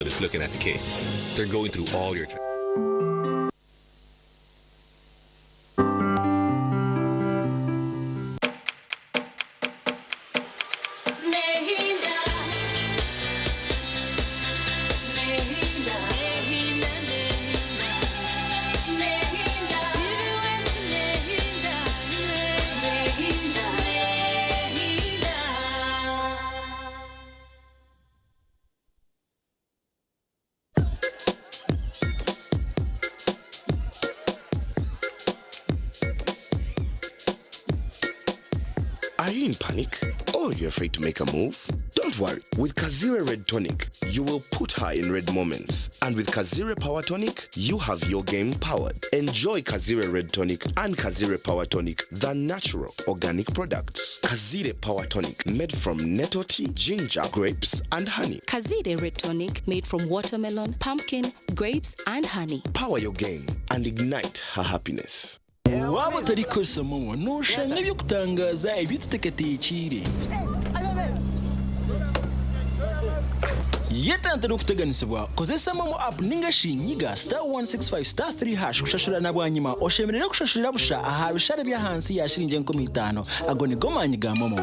is looking at the case. They're going through all your... Are you in panic? Or you're afraid to make a move? Don't worry. With Kazire Red Tonic, you will put her in red moments. And with Kazire Power Tonic, you have your game powered. Enjoy Kazire Red Tonic and Kazire Power Tonic, the natural organic products. Kazire Power Tonic, made from nettle tea, ginger, grapes, and honey. Kazire Red Tonic, made from watermelon, pumpkin, grapes, and honey. Power your game and ignite her happiness. waba utari kosomo nushanga byo kutangaza ibitutekateye ikire yetantara kuteganisibwa kozesa momo app ningashinyiga *165*3# kushashura nabwanyima oshemerera kushashurira busha aha bishare bya hansi yashirinje 50 agone gomanyiga momo.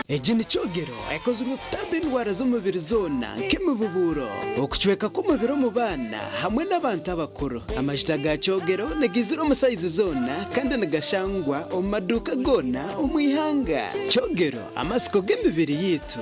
Ejini chogero ekozwe kutamba indwara z'umubiri zona nk'imibuburo okucweka k'umubiri mu bana hamwe n'abantu abakuru. Amajita ga chogero nagizira umusayizi zona kandi nagashangwa mu maduka gona umwihanga. Chogero amasiko g'imibiri yitu.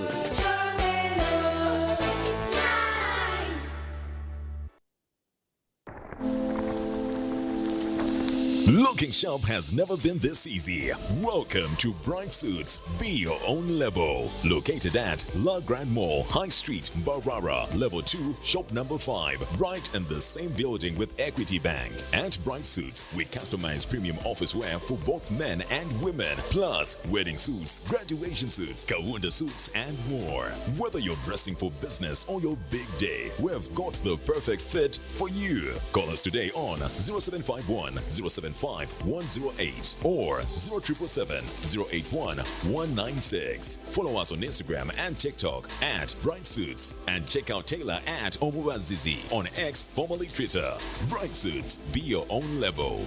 Looking sharp has never been this easy. Welcome to Bright Suits. Be your own label. Located at La Grand Mall, High Street, Barara, Level 2, Shop number 5. Right in the same building with Equity Bank. At Bright Suits, we customize premium office wear for both men and women. Plus, wedding suits, graduation suits, Kawunda suits, and more. Whether you're dressing for business or your big day, we've got the perfect fit for you. Call us today on 0751 075 108 or 0777 081 196. Follow us on Instagram and TikTok at Bright Suits and check out Taylor at Omubazizi on X, formerly Twitter. Bright Suits, be your own label.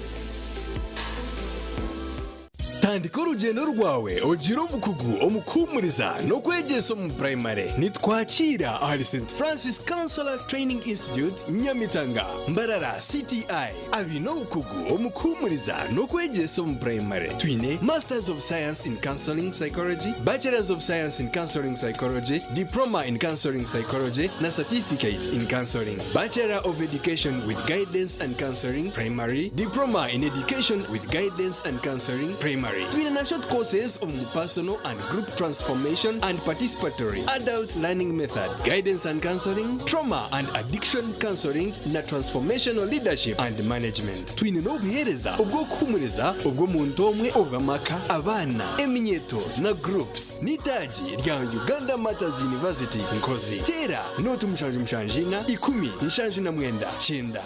tandika urugendo rwawe ugira ubukugu omukumuriza no kwegesa mu primary nitwakira ari St Francis Counselor Training Institute Nyamitanga Mbarara CTI abino bukugu omukumuriza no kwegesa mu primary twine Masters of Science in Counseling Psychology, Bachelors of Science in Counseling Psychology, Diploma in Counseling Psychology na Certificate in Counseling, Bachelor of Education with Guidance and Counseling Primary, Diploma in Education with Guidance and Counseling Primary. Twin and short courses of personal and group transformation and participatory adult learning method, guidance and counseling, trauma and addiction counseling na transformational leadership and management. Twin no buhereza ubwo kumuriza ubwo muntu omwe obamaka abana eminyeto na groups nitaji rya Uganda Matters University Nkozi tera no tumshanjina 10 nshanjina mwenda chenda.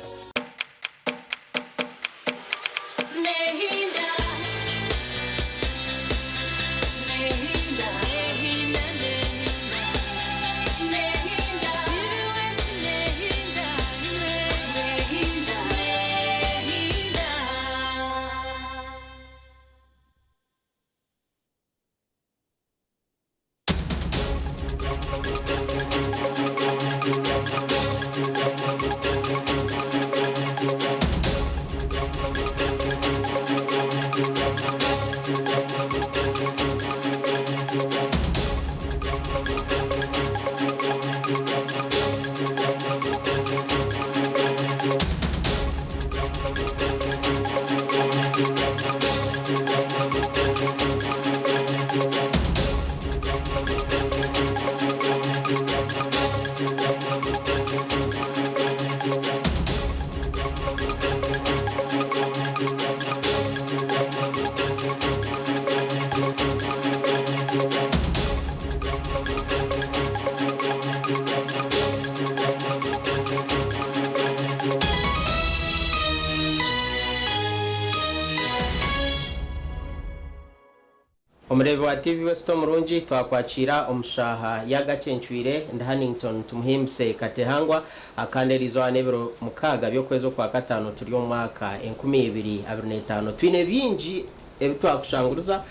rwa TV West Murungi twakwakira omushaha yagacenchwire nda Hannington tumuhimse katehangwa akanderizo anebero mukaga byokwezo kwa gatano turi mu mwaka 2025 twine bingi ebitwakushanguruza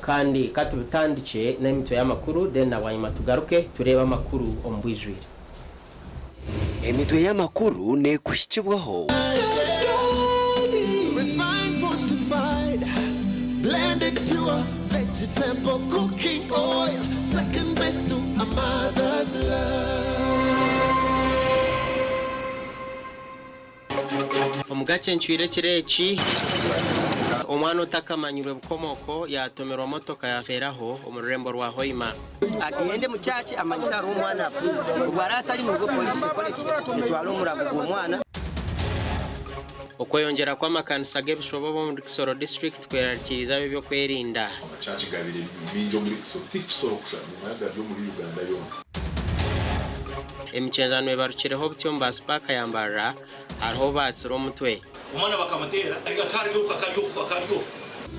kandi katubitandice n'emito y'amakuru then abanyuma tugaruke tureba amakuru ombwijwire emitwe y'amakuru ne kuhikibwaho blended pure vegetable cooking oil, second best to a mother's love. Omugace nchwire kireki omwana utakamanyirwe bukomoko yatomerwa motoka yaferaho omurembo rwa Hoima agende mu cyaci amanyisa ari umwana afu rwara atari mu police koleki twalo murago umwana okoyongera kwa makanisa gebishobo bo muri Kisoro district kwerarikiriza byo kwerinda cyaci gabire binjo muri Kisoro kushana mwagabyo muri Uganda yona emicenzano ebarukireho byomba spaka yambara hariho batsiro mutwe umwana bakamutera akaryo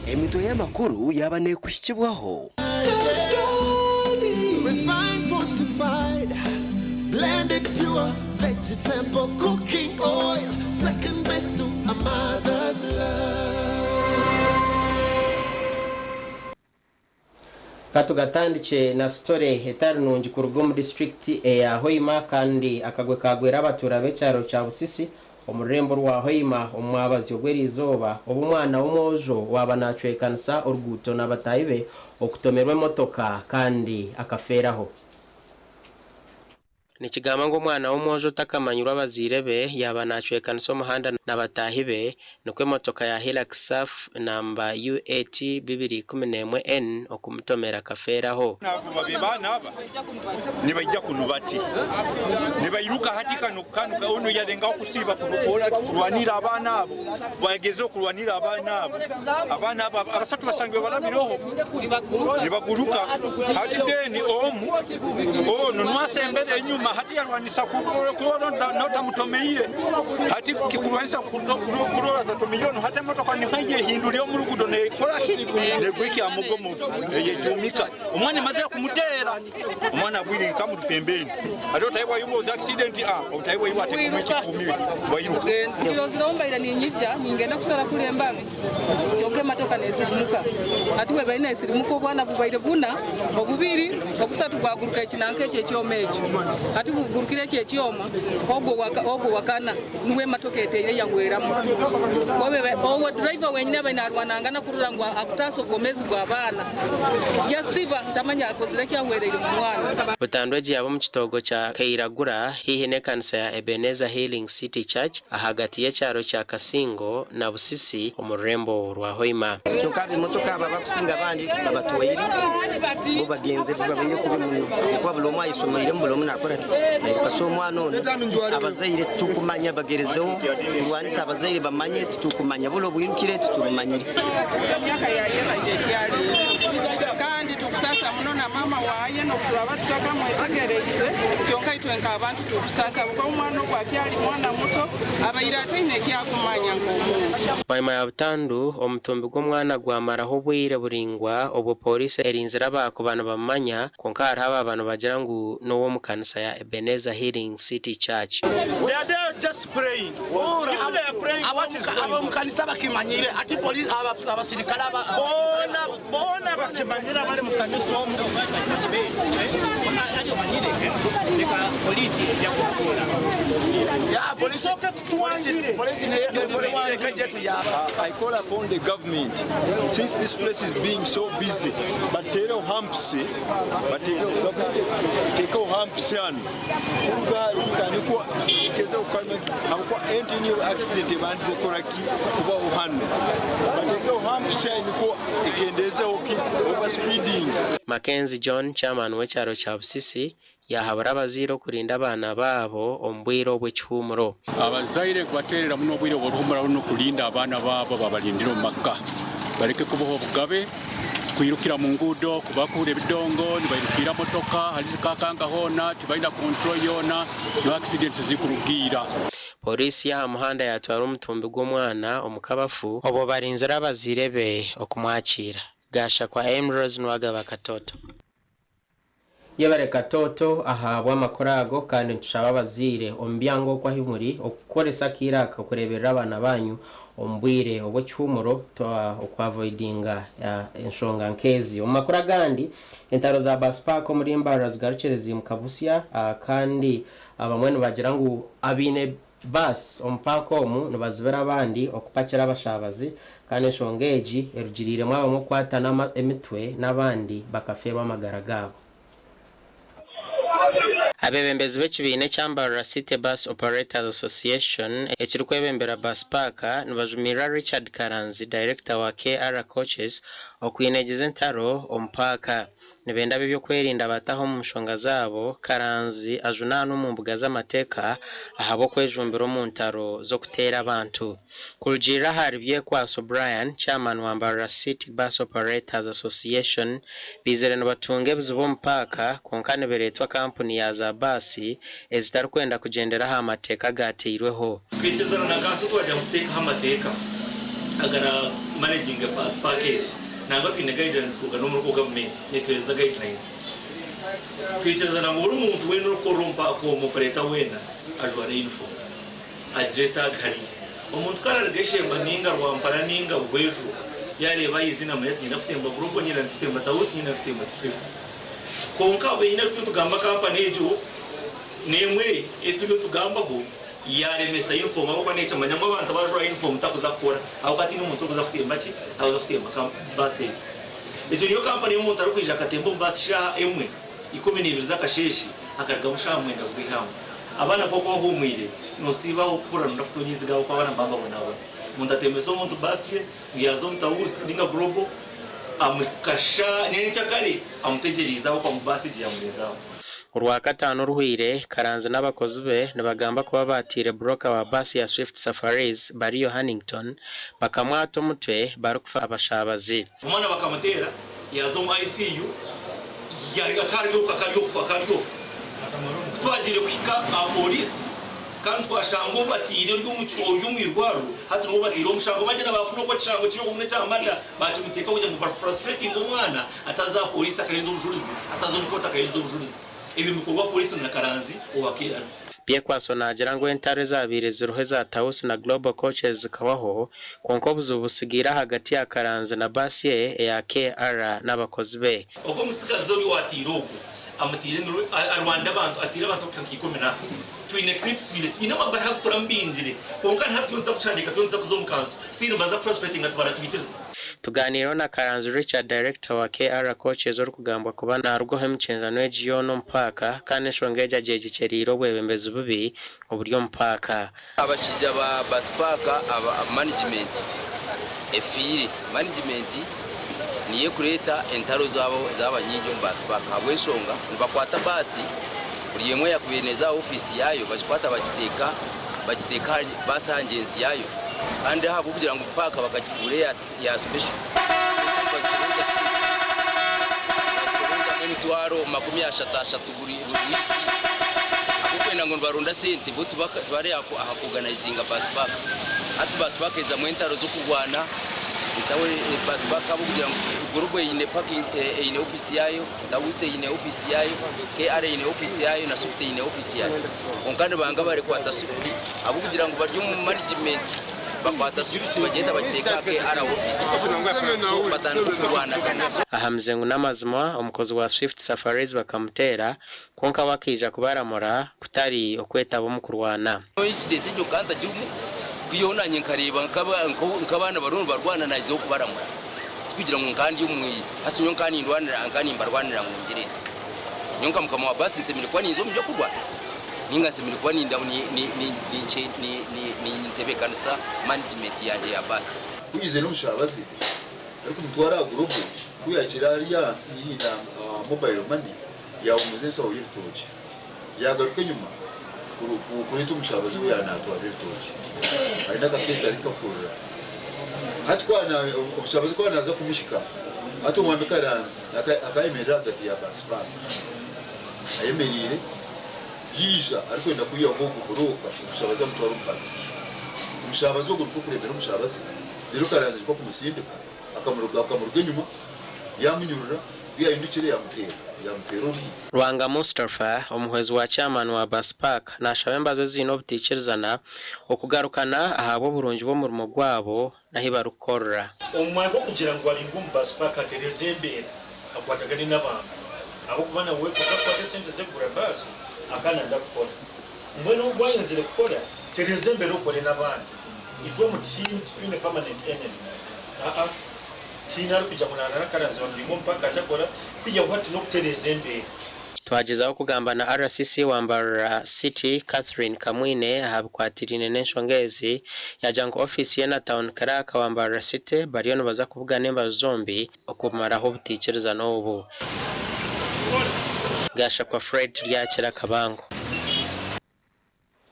emitwe y'amakuru yabane kuhikibwaho blended pure vegetable cooking oil, second best to a mother's love. Katugatandice na story hetari nungi ku Rugomo district ya Hoima kandi akagwe kagwera abatura b'ecyaro cya Busisi omurembo rwa Hoima omwabazi ogwerizoba obumwana w'umwojo wabanacwekanisa urguto n'abatayibe okutomerwe motoka kandi akaferaho nikigama ngo mwana w'umwojo takamanyura bazirebe yabanacwekanisa umuhanda n'abatahibe nukwe motoka ya Hilux Saf namba UAT 211N okumutomera kaferaho navuba bibana aba nibajja kunubati nibayiruka hatikano kanuka ono yalenga okusiba kulwanira abana abo bageze okulwanira abana abo abasatu basangwe balabiroho nibaguruka hati deni omu ono nwasembere enyuma hati yarwanisa kulora notamutomeire hati kikulwanisa kulora tatomiliono hati motoka ni haye hindulio mu rugudo ne kola negwiki amugomo yejumika umwana maze kumutera umwana agwiri nkamu pembeni atotaiwa yubo za accident utaiwa iwate kumwiki kumiri wayiruka kilo ziromba ila ni nyija ningenda kusala kule mbabe yoke matoka nesirimuka hati we baina esirimuko bwana bubaire buna obubiri okusatu bwaguruka ekinanke ekyomejo hati bugurukire ekyoma ogo wakana nuwe matoka eteire yangweramu owo driver wenyine bainarwanangana kururangwa akutaso gomezi gwa bana yasiba ntamanya akozire kyangwerere mu mwana butandweje yabo mu kitogo cya Kairagura hihi ne kanisa ya Ebenezer Healing City Church ahagati y'ecyaro cya Kasingo na Busisi omurembo rwa Hoima cyokabi motoka baba kusinga bandi abatoyiri bo bagenzereza babenye kubimuno kwa buloma isomire mu buloma nakora kasomwana ono abazaire tukumanya bagerezeho rwanisa abazaire bamanye tukumanya bulo bwirukire tutumanyire myaka yaye bajekyali kandi tukusasa muno na mama waye no kuraba tutaka mwetegereze kyonka itwenka abantu tukusasa kuko umwana kwakyali mwana muto abayira atine kyakumanya ngomuntu Paima ya butandu omutumbi gw'omwana gwamaraho bwire buringwa obo police erinzira bako bana bamanya konkara aba abantu bagira ngo no wo mukanisa ya Ebenezer Healing City Church they are there just praying if they are praying what is abo mukanisa bakimanyire ati police abasirikala bona bakimanyira bali mukanisa omu polisi ya kukola ya police I call upon the government since this place is being so busy but tero hampsi but teko hampsian kaniko sikeze ukame amko engineer accident banze koraki kuba uhana but teko hampsian niko ikendeze oki over speeding Mackenzie John chairman w'ecyaro cya Busisi yahabara abaziro kurinda abana babo ombwiro bw'ekihumuro abazaire kubaterera muno bwiro bw'oruhumura no kulinda abana babo babalindira mu makka bareke kubaho bugabe kwirukira mu ngudo kubakura ebidongo nibayirukira motoka halizikakanga hona tibaina control yona no accidents zikurugira polisi ya muhanda yatwara umutumbi gw'umwana omukabafu obo barinzira abazirebe okumwakira gasha kwa Emerald Nwagaba Katoto yebare Katoto ahabwa amakorago kandi tushaba bazire ombyango kwa himuri okukoresa kiraka kurebera abana banyu ombwire obwo cyumuro to okwavoidinga enshonga nkezi omakora gandi entaro za baspa ko muri Embarrass Garcherezi mukabusya kandi abamwe bagira ngo abine bas ompako mu nabazibera abandi okupakira abashabazi kandi enshongeji erugirire mwaba mu kwatana emitwe nabandi bakaferwa amagaragabo abebembezi b'ekibine cy'Ambarra City Bus Operators Association ekiri kwebembera bus park nibajumira Richard Karanzi director wa KR Coaches okwinegeza entaro ompaka nibenda byo kwerinda bataho mu nshonga zabo. Karanzi ajunana mu mbuga z'amateka ahabo kwejumbiro mu ntaro zo kutera abantu kurujira haribye kwa Brian chairman wa Ambarra City Bus Operators Association bizere no batunge bizubo mpaka konkane beretwa company ya za basi ezitari kwenda kugendera ha amateka gateirweho kwitezana na kanso twajya muteka amateka agara managing a bus package ntabwo twine guidance kuga no mu government netweza guidelines kwitezana ngo buri muntu we no korompa ko mu operator wena ajware uniform ajeta gari umuntu karargeshe baninga rwampara ninga bwejo yareba izina muyati nyina mba group nyina mba tawusi nyina mba swift konka we nyina tugamba company ejo nemwe etuyo tugamba go yaremesa uniform abo necha manyamwa abantu bajwa uniform takuzakora aho kati n'umuntu kuzafutemba ki aho zafutemba basi ejo niyo company y'umuntu ari kwija katembo basha emwe ikome n'ibiriza kasheshi akarga musha mwenda bwihamo abana koko humwire nosiba ukura ndafuto nyiziga uko abana mbamba bonabo umuntu atemesa umuntu basi yazo mtawusi ninga global amukasha nencha kare amutegereza uko mubasi giyamurezaho urwa katano ruhire Karanzi n'abakozi be nibagamba kuba batire broker wa basi ya Swift Safaris Bariyo Hannington bakamwato mutwe barukufa abashabazi umwana bakamutera yazo mu ICU yari akaryo twagire kwika apolisi kandi twashango batire ry'umucyo y'umwirwaro hatuno batire umushango bagena bafuno ko cishango kiri kumune cyamanda batumuteka kujya mu frustrating umwana ataza polisi akayizo ubujurizi atazomukota akayizo ubujurizi ibi bikorwa polisi na Karanzi uwakira pia kwaso nagira ngo entare zabire ziruhe za Tausi na Global Coaches zikabaho konko buzubusigira hagati ya Karanzi na basi ya KR n'abakozi be uko musikazo uri watirogo amutire Rwanda abantu atira abantu kakikomera twine clips twine mabara hakutora mbinjire konka ntatunza kucandika tunza kuzomukanso still baza frustrating atwara twiteze tuganiro na Karanzi Richard director wa KR Coaches uri kugambwa kuba narwo hemcenzano y'Giyono mpaka kandi shongeja jegiceriro bwebembezi bubi uburyo mpaka abashize aba bus park aba management efiri management niye kureta entaro zabo zabanyinjo bus park abweshonga nibakwata basi buri yemwe yakubineza office yayo bakwata bagiteka basi hangenzi yayo ande habo kugira ngo paka bakagifure ya special twaro makumi ashatu buri akupenda ngo barunda sente bo tubare ahakuganizinga bus park ati bus park za mwentaro zo kurwana itawe bus park abo kugira ngo group ine parking ine office yayo Tawuse ine office yayo KR ine office yayo na Swift ine office yayo onkande banga bare kwata Swift abo kugira ngo baryo mu management bakwata Swift bagenda bateka KR office so batana kurwana kana ahamze ngo namazima umukozi wa Swift Safaris bakamutera konka bakija kubaramura kutari okweta abo mu kurwana incident cyo kanta jumu kuyona nyenkareba nkabana baruno barwana nazo kubaramura twigira ngo nkandi umwi hasinyo nkani ndwanira nkani mbarwanira mu ngire nyonka mukama wa basi nsemire kwa nizo mujyo kurwana ninga semire kwa ninda ni ntebe kanisa management yanje ya basi kuyize n'umushabazi ariko mutwara group kuyakira alliance yina mobile money ya umuzensa w'ibitoki yagaruka nyuma kuri tumushabazi yana atwara ibitoki ari nakakesa ariko kurura hatwana umushabazi ko naza kumushika hato mwambe Karanzi akayemerera hagati ya baspa ayemerire yija ariko enda kuyiya ngo kuguruka umushabazi amutwara umpasi umushabazi wo guruka kurebera umushabazi rero Karanzi ko kumusindika akamuruga nyuma yamunyurura yahindukire yamutera ori Rwanga Mustafa umuhezi wa chairman wa Baspark nashaba embazo zino butikirizana okugarukana ahabo burungi bo murimo gwabo nahibarukora omwango kugira ngo alingo mu Baspark atereze imbere akwatagane n'abantu abo kubana we kukwata sente ze kugura basi akana ndakora mbona ugwayinzire gukora tereze imbere ukore n'abandi itwo mu team twine permanent enemy tina kujya munana nakarazo ndimo mpaka atakora kujya kwati no kutereza imbere twagezaho kugamba na RCC wambara City Catherine Kamwine habukwatirine n'enshongezi yajango office ya town Karaka wambara City bariyo baza kuvuga nemba zombi okumaraho butikereza n'ubu gasha kwa Fred ryakira kabango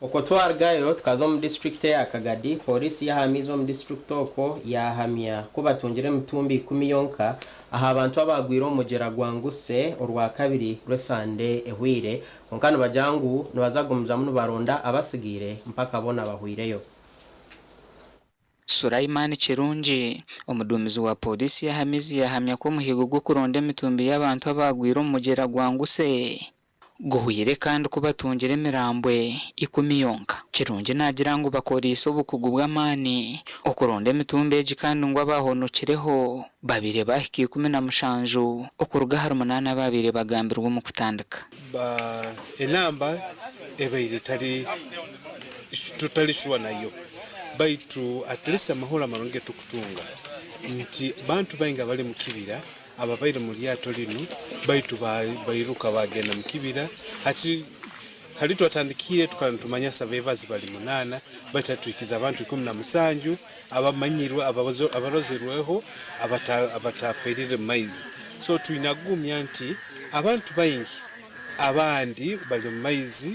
uko twargayo tukaza mu district ya Kagadi polisi yahamizo mu district oko yahamya kubatungire mutumbi 10 yonka aha abantu abagwiro mugera gwanguse urwa kabiri resande ehwire onkano bajangu nibazagumza muno baronda abasigire mpaka bona bahwireyo. Suraimani Chirungi omudumizi wa polisi yahamizi yahamya ko muhigo gwo kuronda mitumbi y'abantu abagwiro mugera gwanguse guhwire kandi kubatungire mirambwe 10 yonka. Chirungi nagira ngo bakoriso bukugu bw'amani okuronda mitumbi eji kandi ngo abahonokireho babire bahiki 17 okuruga hari 8 babire bagambirwa mu kutandika enamba ebeire tutali shuwa nayo baitu at least amahoro amaronge tukutunga nti bantu bainga bali mu kibira ababaire mu lyato lino baitu bairuka bagenda mu kibira ati hali twatandikire tukantumanya survivors bali 8 batatwikiza abantu 17 abamanyirwa abarozerweho abataferire maize so tuinagumya nti abantu baingi abandi bali maize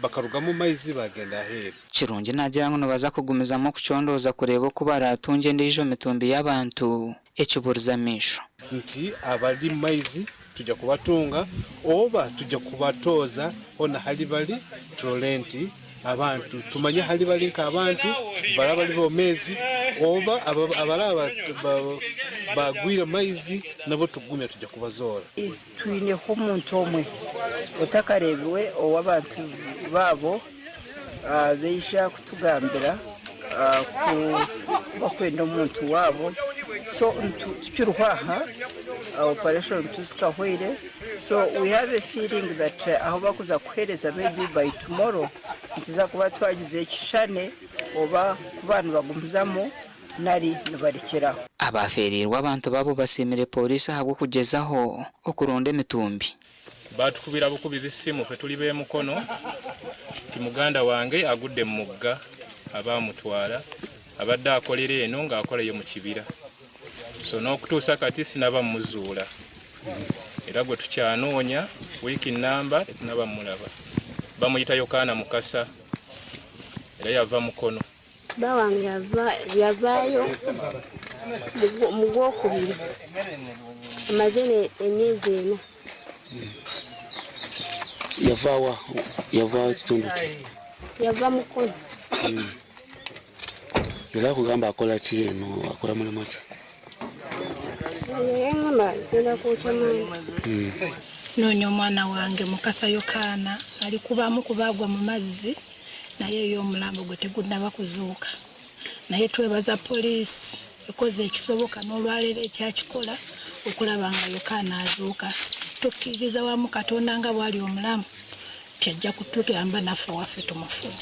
bakaruga mu maize bagenda hera. Chirungi nagira ngo baza kugumizamo kucondoza kureba ko baratunje ndijo mitumbi y'abantu ekiburizamisho nti abali maize tujja kubatunga oba tujja kubatoza ona hali bali trolenti abantu tumanya hali bali nka abantu barabali bomezi oba abalaba bagwira maize nabo tugumya tujja kubazora twine ko muntu omwe otakarebwe owabantu babo beisha kutugambira ku bakwenda omuntu wabo so tukiruhaha operation tusikahwire so we have a feeling that aho bakuza kuhereza maybe by tomorrow ntiza kuba twagize ekishane oba kubantu bagumuzamo nari nibarekeraho. Abaferirwa abantu babo basimire polisi habwo kugezaho okuronda mitumbi batukubira bukubiza simu fe tuli be mukono kimuganda wange agudde mugga abamutwala abadde akolera eno nga akoleyo mu kibira so n'okutuusa kati sinaba muzuula era gwe tukyanoonya wiiki namba tetunaba mulaba bamuyita Yokaana Mukasa era yava mukono bawange yavaayo mu gwokubiri amazene emyezi ena yava kitundu yava mukono era kugamba akola ki eno akola mulimu ki nonya omwana wange Mukasa Yokaana ali kubamu kubagwa mu mazzi naye y'omulambo gwe tegunnaba kuzuuka naye twebaza polisi ekoze ekisoboka n'olwaleero ekyakikola okulaba nga Yokaana azuuka tukkiriza wamu Katonda nga bwali omulamu kyajja kutuyamba naffe waffe tumufune.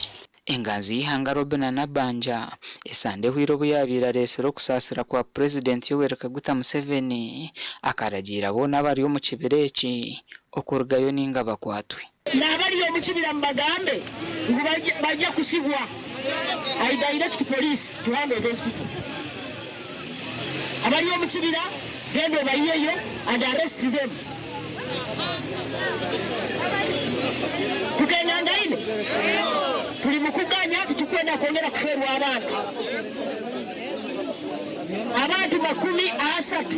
Enganzi ihanga Robina Nabanja esande hwiro buyabira resero kusasira kwa President Yoweri Kaguta Museveni akaragira bona bari mu kibireki okurugayo ninga bakwatwe nabali mu kibira mbagambe bajja kusibwa I direct police to handle those people abali mu kibira gendo bayiyeyo and arrest them tukenyangaine tuli mukuganya tukwenda kuongera kuferwa abantu 30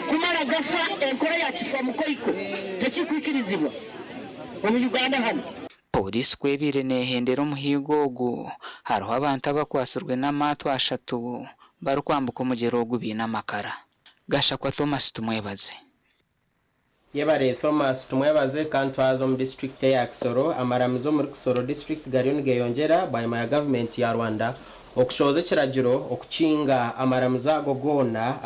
kumara gafa enkola ya kifa mukoiko tekikwikirizibwa mu Uganda hano. Polisi kwebire nehendera muhigo ogu hariho abantu abakwasirwe n'amato 3 bari kwambuka omugero ogubina makara Gashakwa Thomas tumwebaze. Yebare Thomas tumwebaze kantwazo mu district ya Kisoro amaramizo muri Kisoro district Garion Geyongera bayima ya government ya Rwanda okushoze kiragiro okukinga amaramiza gogona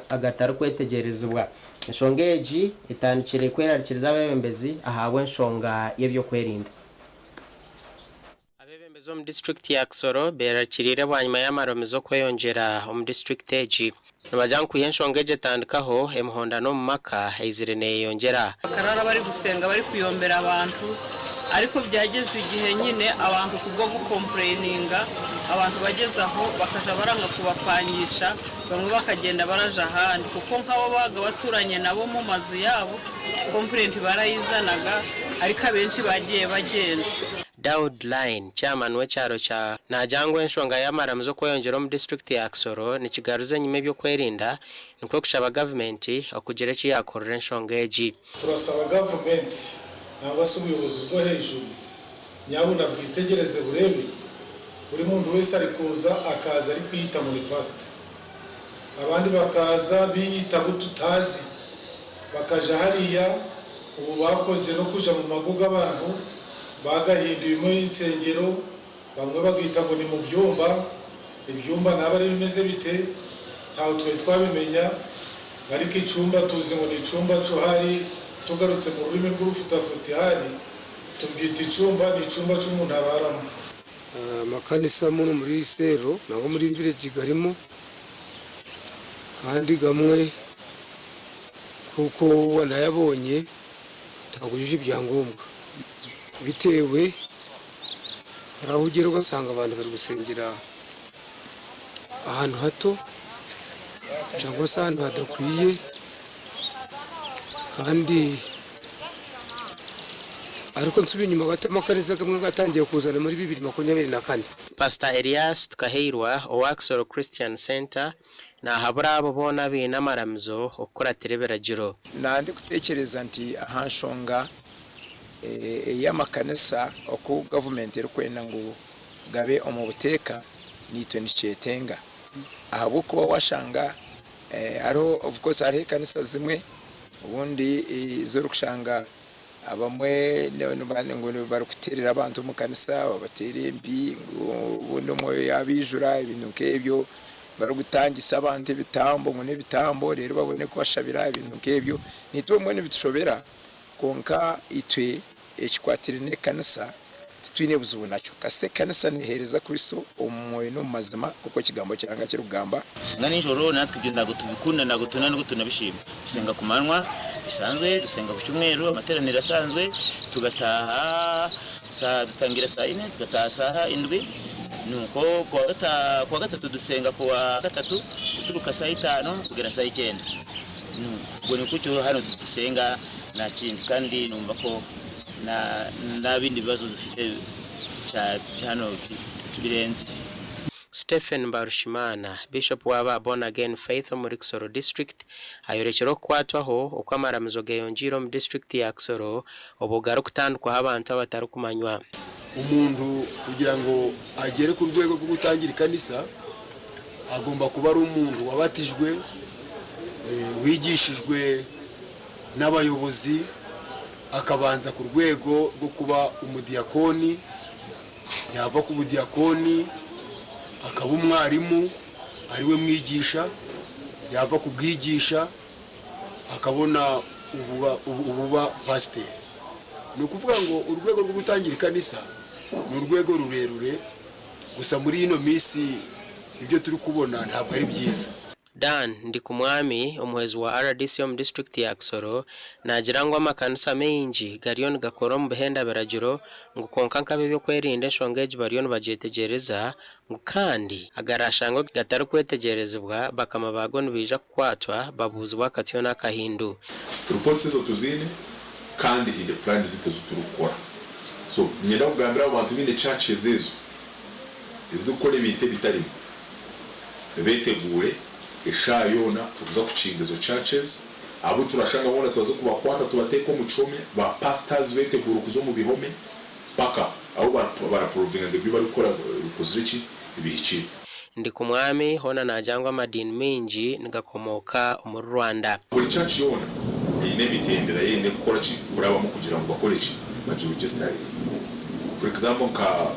agatari kwetegerezebwa eshongeji itanikire kwerarikiriza abebembezi ahawe nshonga yebyo kwerinda abebembezi mu district ya Kisoro berakirire bwanyuma y'amaramizo kweyongera mu district eji Nabajang kuyenshongeje tandikaho emuhondano mu maka izirene yongera akarara bari gusenga bari kuyombera abantu ariko byageze igihe nyine abantu kubwo gukomplaininga abantu bagezaho bakaja baranga kubapanyisha bamwe bakagenda baraja ahandi kuko nk'abo baga baturanye nabo mu mazu yabo complaint barayizanaga ariko abenshi bagiye bagenda Daud Line chairman w'ecyaro cha najangwe enshonga y'amaramizo kweyongera mu district ya Kisoro ni kigaruze nyime byo kwerinda nuko kushaba government okugera ki yakorera enshonga eji turasaba government nabase ubuyobozi bwo hejuru nyabuna bwitegereze burebe buri muntu wese ari kuza akaza ari kwita muri past abandi bakaza biyita gututazi bakaja hariya ubu bakoze no kuja mu maguga abantu bagahinduyemo insengero bamwe bagita ngo ni mu byumba ibyumba nabari bimeze bite taho twe twabimenya ariko icumba tuzi ngo ni icumba cyo hari tugarutse mu rurimi rw'urufutafuti hari tubyita icumba ni icumba cy'umuntu araramo amakanisa muri Sero naho muri village garimo kandi gamwe kuko wanayabonye tagujije ibyangombwa bitewe arahugera ugasanga abantu bari gusengera ahantu hato cyangwa se ahantu hadakwiye kandi ariko nsubiye inyuma batamakanisa kamwe gatangiye kuzana muri 2024 Pastor Elias Tukahirwa wa Kisoro Christian Center na habura abo bona bina maramizo okora tereberagiro nandi gutekereza nti ahanshonga y'amakanisa oku government erikwenda ngo gabe omubuteka nitwe nicetenga ahabo kuba washanga aro of course ari kanisa zimwe ubundi zo rukushanga abamwe ngo bari kuterera abantu mu kanisa babatere mbi ubundi umwe yabijura ibintu nk'ebyo bari gutangisa abantu ibitambo ngo n'ibitambo rero babone kubashabira ibintu nk'ebyo nitwe mwe nibitushobera konka itwe ekikwatirine kanisa twine buzubu nacyo kase kanisa nihereza Kristo umwe no mazima kuko kigambo kiranga kirugamba ngani njoro natwe ibyo ndago tubikunda ndago tunani gutunabishima dusenga kumanwa bisanzwe dusenga ku cyumweru amateraniro asanzwe tugataha dutangira saa 4 tugataha saa 7 nuko kwa gatatu dusenga kwa gatatu turuka saa 5 kugera saa 9 ubwo ni kucyo hano dusenga na kindi kandi numva ko na bindi bibazo dufite hano birenze Stephen Barushimana Bishop waba Born Again Faith muri Kisoro district ayorekero kwatwaho uko amaramizo geyongiro mu district ya Kisoro obugaro kutandukwa abantu abatari kumanywa umuntu kugira ngo agere ku rwego rwo gutangira kanisa agomba kuba ari umuntu wabatijwe wigishijwe n'abayobozi akabanza ku rwego rwo kuba umudiyakoni yava ku budiyakoni akaba umwarimu ariwe mwigisha yava ku bwigisha akabona ububa pasiteri ni ukuvuga ngo urwego rwo gutangira kanisa ni urwego rurerure gusa muri ino minsi ibyo turi kubona ntabwo ari byiza Dan ndi kumwami umuhezi wa RDC mu district ya Kisoro nagirangwa amakanisa menji Garion gakoro mu behenda beragiro ngo konka nkabe byo kwerinda shongeje Barion bajetegereza ngo kandi agarashango gatari kwetegerezebwa bakama bagoni bija kwatwa babuzwa katiyo nakahindu reports zo tuzine kandi hinde plan zitezuturukora so nyenda kugambira abantu binde churches zezo izukore bite bitarimo betegure eshayona tuza kucinga izo churches abo turashanga bona tuza kubakwata tubateko mu chome ba pastors betegura kuzo mu bihome paka abo bara provinga de bari gukora kuziriki ibihici ndi ku mwami hona najangwa amadini mingi ngakomoka mu Rwanda. Buri church yona ine mitendera yene gukora ki kurabamo kugira ngo bakore ki baje register. For example ka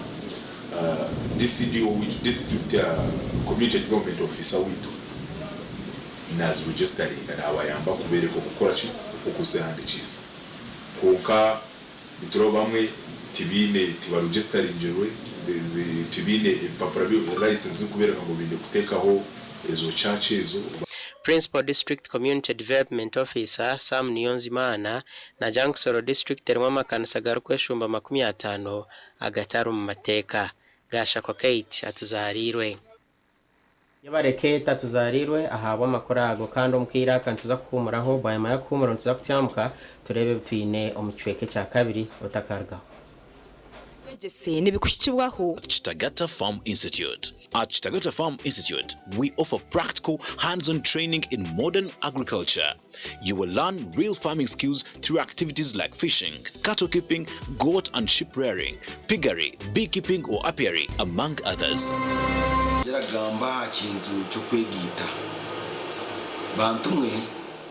DCDO with district community development officer witu nas registering na abayamba kubereka gukora ki ukusehandikisa konka bitoro bamwe tibine tiba registering jerwe tibine papara bio license kubereka ngo binde kutekaho ezo church ezo. Principal District Community Development Officer Sam Niyonzimana na Jangsoro District erwama kanisa garukwe shumba 50 agataru mu mateka gasha kwa Kate atuzarirwe yabareke tatuzarirwe ahabwa makorago kandi omukira kantuza kukumuraho bayama yakumura ntuza kutyamuka turebe bipine omucweke cya kabiri otakarga. Chitagata Farm Institute. At Chitagata Farm Institute, we offer practical, hands-on training in modern agriculture. You will learn real farming skills through activities like fishing, cattle keeping, goat and sheep rearing, piggery, beekeeping or apiary, among others. Gamba chintu chokwegita. Bantumwe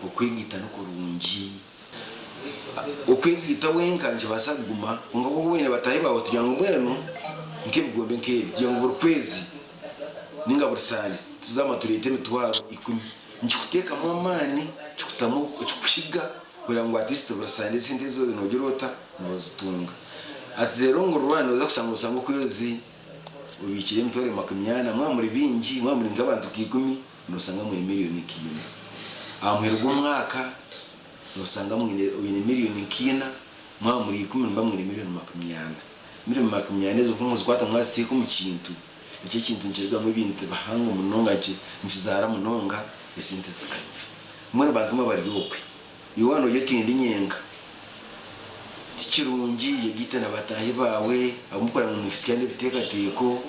okwegita n'okurungi. Okwegita wenka nje basaguma ngo ko wene batahiba batujyango bwenu nkebigombe nkebi tujyango burkwezi ninga bursani tuzama turete mitwaro 10 njikuteka mu amani chikutamo chikushiga kugira ngo artist bursani sindizo nogirota nozitunga ati rero ngo Rwanda uza kusanga usango kuyozi ubikire mutore makumyana mwa muri bingi mwa muri ngabantu kigumi nosanga mu miliyoni kiyine amherwa umwaka nosanga mwine miliyoni kina mwa muri 10 mba mwine miliyoni 40 zo kumuzi kwata mwasi ku mukintu iki kintu njirwa mu bintu bahanga munonga nchizara munonga esinte zikanya mwe bantu bari yokwe iwano yotindi nyenga tikirungi yegita nabatahi bawe amukora mu misikande biteka teko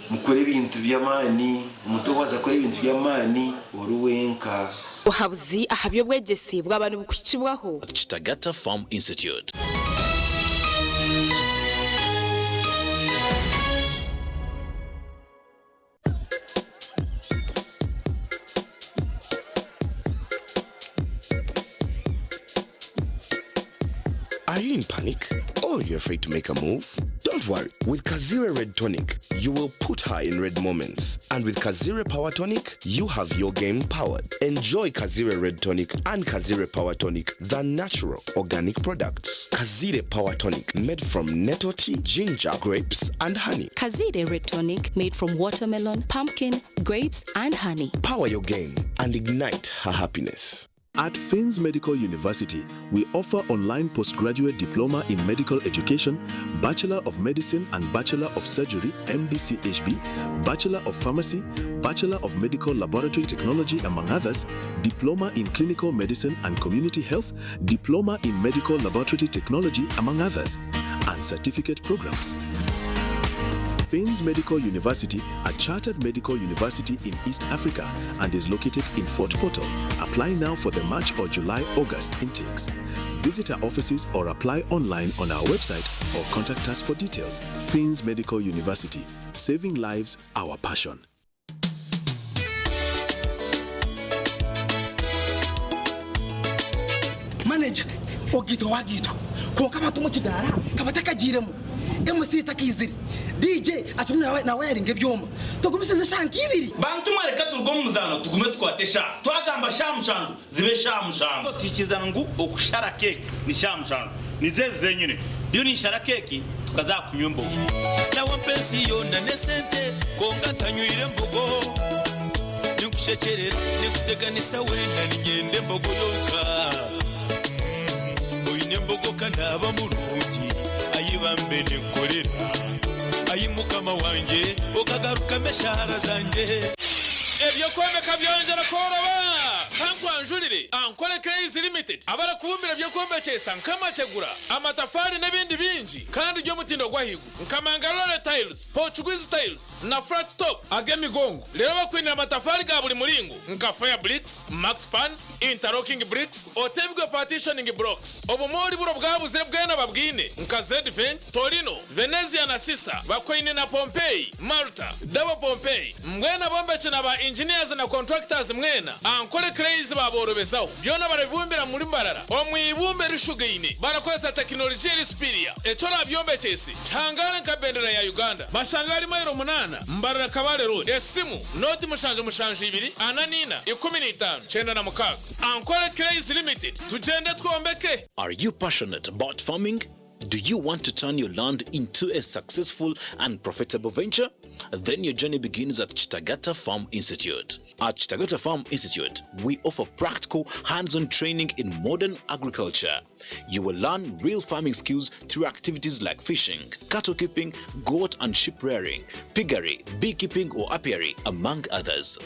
mukore ibintu byamani umuto waza kora ibintu byamani oruwenka uhabuzi ahabyo bwegesi bw'abantu bukikibwaho. Chitagata Farm Institute. Are you in panic? Or you're afraid to make a move? Don't worry. With Kazire Red Tonic, you will put her in red moments. And with Kazire Power Tonic, you have your game powered. Enjoy Kazire Red Tonic and Kazire Power Tonic, the natural organic products. Kazire Power Tonic, made from nettle tea, ginger, grapes, and honey. Kazire Red Tonic, made from watermelon, pumpkin, grapes, and honey. Power your game and ignite her happiness. At Fins Medical University, we offer online postgraduate diploma in medical education, Bachelor of Medicine and Bachelor of Surgery, MDCHB, Bachelor of Pharmacy, Bachelor of Medical Laboratory Technology, among others, Diploma in Clinical Medicine and Community Health, Diploma in Medical Laboratory Technology, among others, and certificate programs. Fins Medical University, a chartered medical university in East Africa and is located in Fort Portal. Apply now for the March or July-August intakes. Visit our offices or apply online on our website or contact us for details. Fins Medical University, saving lives, our passion. Manager, ogito wagito. Kwa kama tumuchidara, kabataka jiremu. MC takiziri. DJ atumwe na wearing ebyoma tugumiseze shanki ibiri bantu mwareka turgo muzano tugume twatesha twagamba shamushanju zibe shamushanju tikizana ngo okushara cake ni shamushanju nizeze nyine dio ni shara cake tukazakunyumba na wapensi yona nesente konga tanywire mbogo nikushekerera nikuteganisa wenda nigende mbogo yoka oyine mbogo kanaba murugi ayibambe nikorera ayimukama wanje okagaruka meshara zanje ebyo kwemeka byongera koroba kankwa bajurire Ankole Clays Limited abara kubumbira byo kombekesa nkamategura amatafari n'ibindi binji kandi ryo mutindo gwahigu nkamangalore tiles Portuguese tiles na flat top agemigongo rero bakwinira amatafari ga buri muringo nka fire bricks max pans interlocking bricks otebwe partitioning blocks obumori buro bwabuzire bwena babwine nka Z-Vent Torino Venezia na Sisa bakwine na Pompeii Malta Double Pompeii mwena bombeche na ba engineers na contractors mwena Ankole Clays baborobezaho byona barabibumbira muri mbarara omwibumbe rishugeine barakoresha technology rispiria eco nabyombeche changale nkabendera ya Uganda mashangali mayiro 8 mbarara kabale road esimu noti mushanje 2 ananina 15 chenda na mukaga Ankole Clays Limited tujende twombeke. Are you passionate about farming? Do you want to turn your land into a successful and profitable venture? Then your journey begins at Chitagata Farm Institute. At Chitagata Farm Institute, we offer practical, hands-on training in modern agriculture. You will learn real farming skills through activities like fishing, cattle keeping, goat and sheep rearing, piggery, beekeeping or apiary, among others.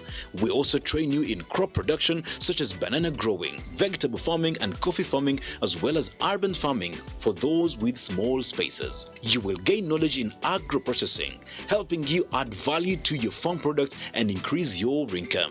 We also train you in crop production such as banana growing, vegetable farming and coffee farming, as well as urban farming for those with small spaces. You will gain knowledge in agro-processing, helping you add value to your farm products and increase your income.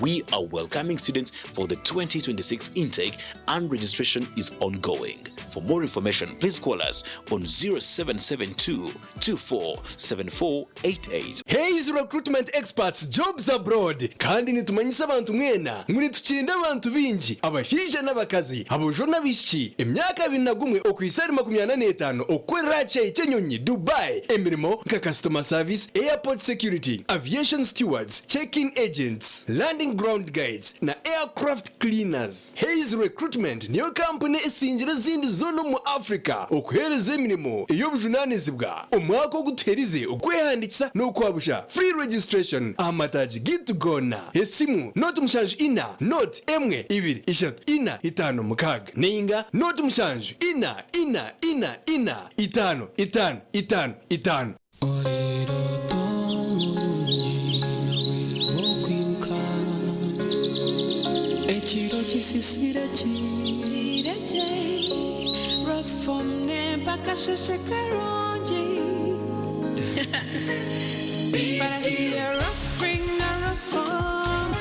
We are welcoming students for the 2026 intake and registration is ongoing. For more information, please call us on 0772 247488. Hayes Recruitment Experts Jobs Abroad. Kandi nitumanyisa abantu mwena nguni tuchinda abantu binji abahije n'abakazi abojona bishiki emyaka 21 okwisari 85 okwera Chenyonyi Dubai emirimo nka customer service, airport security, aviation stewards, check-in agents, landing ground guides na aircraft cleaners. Hayes Recruitment niyo company esinjira zindi zono mu Africa okuhereza emirimo iyo bujunanizibwa omwaka oguterize okwehandikisa no kwabusha free registration amataji gitu gona esimu not mushanju ina not emwe ibiri ishatu ina itano mukaga ninga not mushanju ina itano Echiro chisisire chireche Rosfomne bakasheshe karonje Parasiya Rosspring na Rosfom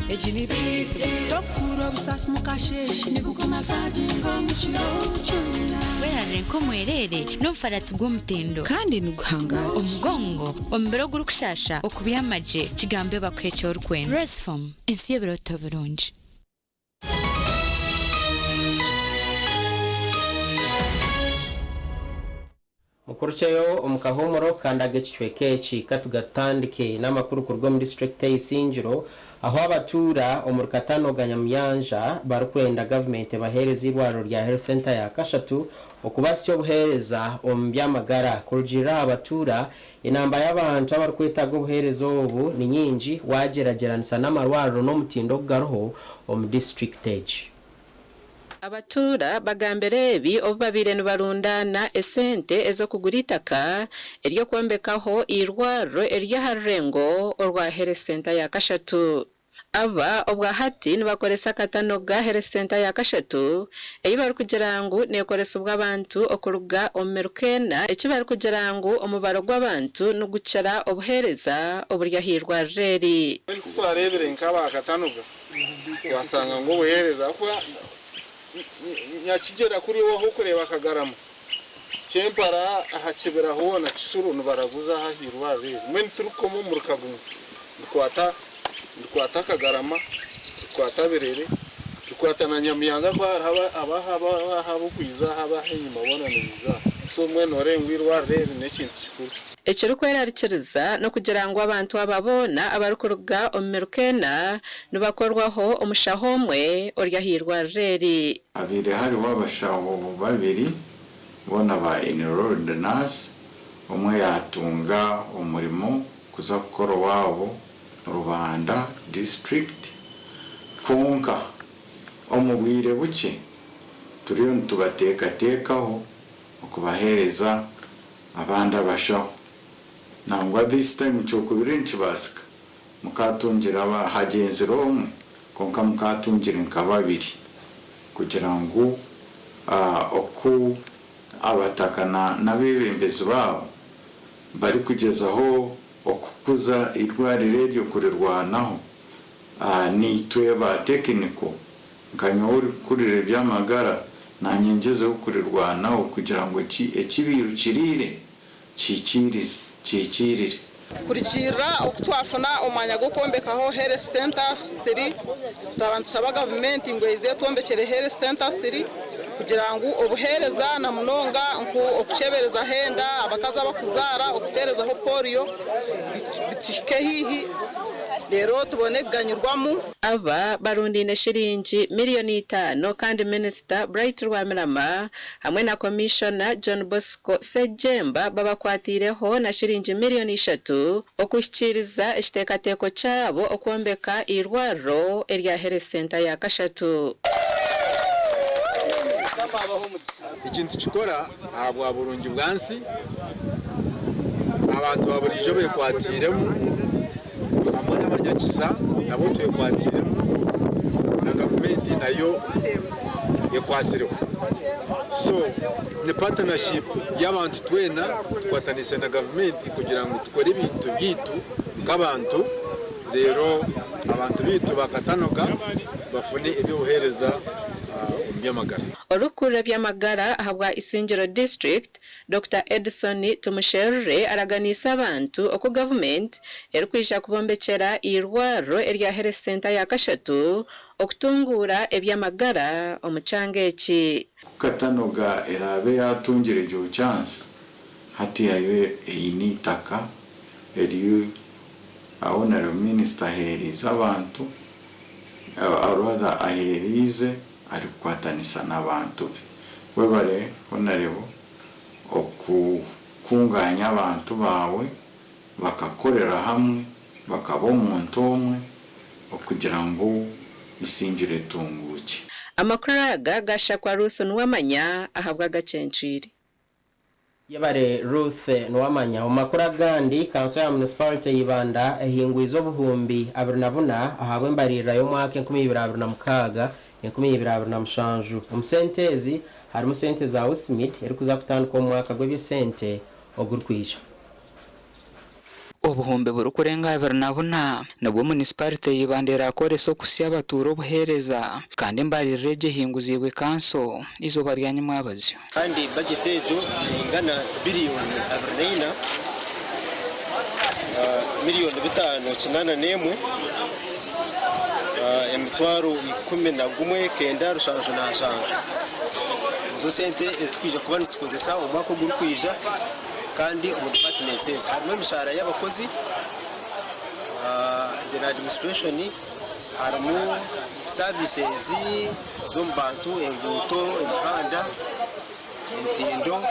Ejini biti Tokuro busas mukasheshi Nikukumasaji ngomuchiro chuna Weranko mwerere n'ubufaratsi bw'umutendo kandi nuguhanga umugongo ombero gurukushasha okubiyamaje kigambe bakwecho rwema Rosfom insiye biroto birunji mukurucheyo omukahomoro kandage kichwekechi katugatandike n'amakuru kurwo muri district y'Isinjiro aho abatura omurukatano ganyamyanja barukwenda government bahereza ibwaro rya health center ya Kashatu okubasyo buhereza ombyamagara kurujira abatura inamba y'abantu abarukwetaga obuherezo obu ni nyingi wagerageranisa n'amarwaro no mutindo garoho om district age. Abatura bagambere ebi obabire nibarundana esente ezo kuguritaka eryo kwembekaho irwaro erya harengo orwa health center ya Kashatu. Aba obwa hati nibakoresa katano ga health center ya Kashatu eyi bari kugirangu nekoresa ubw'abantu okuruga omerukena eki bari kugirangu omubaro gw'abantu nugucara obuhereza oburya hirwa reri. Twarebere nkaba katanoga wasanga ngo obuhereza kwa nyakigera kuri woho kureba kagarama cyempara ahakibera hona kisuru nubaraguza hahirwa rero mwe turukomo murukagumu ndikwata kagarama ndikwata berere ndikwata na nyamyanga kwa haba kwiza haba henyuma bona niza so mwe norengwirwa rero nekintu kikuru Echero kwerarikiriza no kugira ngo abantu ababona abarukuruga omerukena nubakorwaho omushahomwe orya hirwa reri. Abire hari wabashaho babiri bona ba enrolled nurse umwe yatunga umurimo kuza gukora wabo Rubanda district konka omubwire buke turiyo tubatekaho okubahereza abanda bashaho nangwa this time chokubire nchibasika mukatongera hagenzi romwe konka mukatungire nka babiri kugira ngo oku abatakana n'abebembezi babo bari kugezaho okukuza irwarire ryo kurirwanaho nitwe ba tekiniko nkanyo uri kurire by'amagara nanyengezeho kurirwanaho kugira ngo ekibiru kirire kikirire kurikira okutwafuna omwanya gwokombekaho health center siri tabantusaba gavumenti ngo ize tombekere health center siri kugira ngo obuhereza na munonga nko okucebereza henda abakaza bakuzara okuterezaho polio bitike hihi rero tubone kuganyurwamo. Aba barundine shilingi miliyoni 5 kandi Minister Bright Rwamirama hamwe na Commissioner John Bosco Sejemba babakwatireho na shilingi miliyoni 3 okushyikiriza ishtekateko cyabo okwombeka irwaro erya health center ya Kashatu. Ikintu kikora ahabwa burungi bwansi abantu baburijo bekwatiremo hamwe n'abanyakisa nabo twekwatiremo na gavumenti nayo yekwasireho. So ni partnership y'abantu twena twatanise na gavumenti kugira ngo tukore ibintu byitu nk'abantu. Rero abantu bitu bakatanoga bafune ibyohereza by'amagara. Orukura by'amagara ahabwa Isingiro District Dr. Edison Tumusherre araganisa abantu oko government erikwisha kubombekera irwaro erya health center ya Kashatu okutungura eby'amagara omucangeki katanoga erabe yatungire jo chance hati yayo eyinitaka eriyo abonera minister heriza abantu aroda aherize ari kwatanisa n'abantu webare honarebo okukunganya abantu bawe bakakorera hamwe bakaba umuntu umwe okugira ngo isingire tunguke. Amakuraga gashakwa Ruth Nwamanya ahabwa gacenciri yabare Ruth Nwamanya umakura gandi kanso ya municipality yibanda ehingwizo buhumbi abunabuna ahabwe mbarira yo mwaka 2026 2027 umusentezi hari musente za Usmith eri kuza kutanduka mu mwaka gw'ebisente ogurukwisha obuhumbe burukurenga bernabuna nabwo municipality yibandera akoreso kusya abaturo buhereza kandi mbarirege hinguzibwe kanso izo baryanye mwabazyo kandi budget ejo ingana billion 49 miliyoni 581 emitwaro 11 kenda rushanjo na shanjo zo sente ezikwijja kuba nitukozesa omwaka ogurikwija kandi mu department sense harimo imishahara y'abakozi general administration harimo services zo mbantu envuto imihanda entindo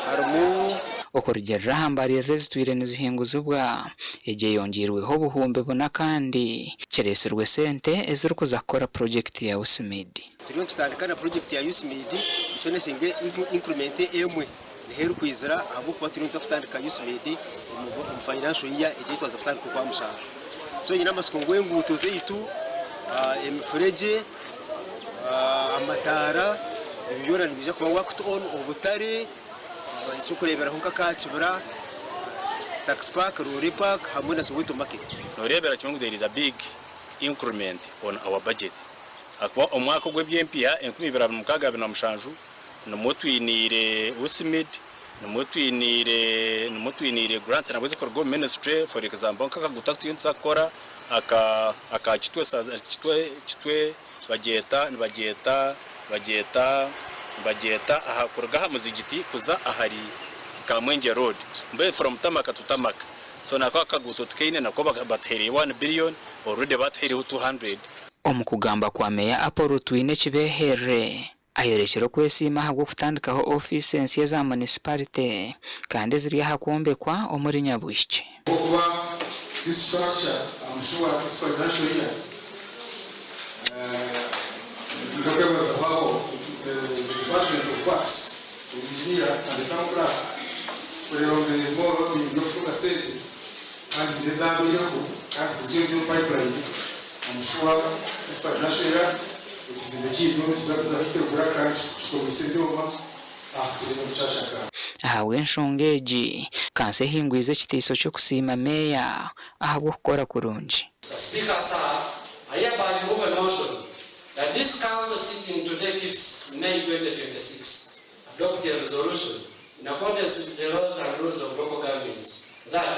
harimo okorgerera hambari rezitwire nizihinguzibwa ege yongerweho buhumbe bona kandi kereserwe sente eziri kuzakora project ya Usmid. Turiyo tutandikana project ya Usmid ishone singe increment emwe neheru kwizira abo kuba turiyo tutandika Usmid mu financial year ege twaza kutandika kwa mushaje. So nyina masikongo enguto zeitu emfureje amatara ibiyora nibije kuba worked on obutare icyo kurebera hunka kacibura tax park ruri park hamwe na Soweto market norebera cyangwa there is a big increment on our budget akwa omwaka gw'ebyempia 2027 nomutwinire Usmid nomutwinire grants na bweze korgo ministry for example kakaguta tuyensakora aka kitwe bajeta aha kurgaha muzigiti kuza ahari Kamwenge road mbe from Tamaka to Tamaka so nakwa kaguto tkeine nako bathere 1 billion already bathere 200 omukugamba kwa meya Apollo twine kibehere ayerekero kwesima habwo kutandikaho office ensiye za municipality kandi ziri hakombekwa omuri Nyabushye kuba this structure I'm sure this financial year tukabaza how Department of Works, engineer and the town clerk, there is more of the safety kandi ngezabeyeho kandi tugiye mu pipeline amushwa ispanashera ikizingo cy'ibyo kizabitegura kandi tukozese byoma turimo gucashaka ahawe nshongeji kanse hingwize kitiso cyo kusima meya ahabwo gukora kurunji. Speaker sir, I hereby move a motion that this council sitting today gives May 2026 adopt a resolution in accordance with the laws and rules of local governments that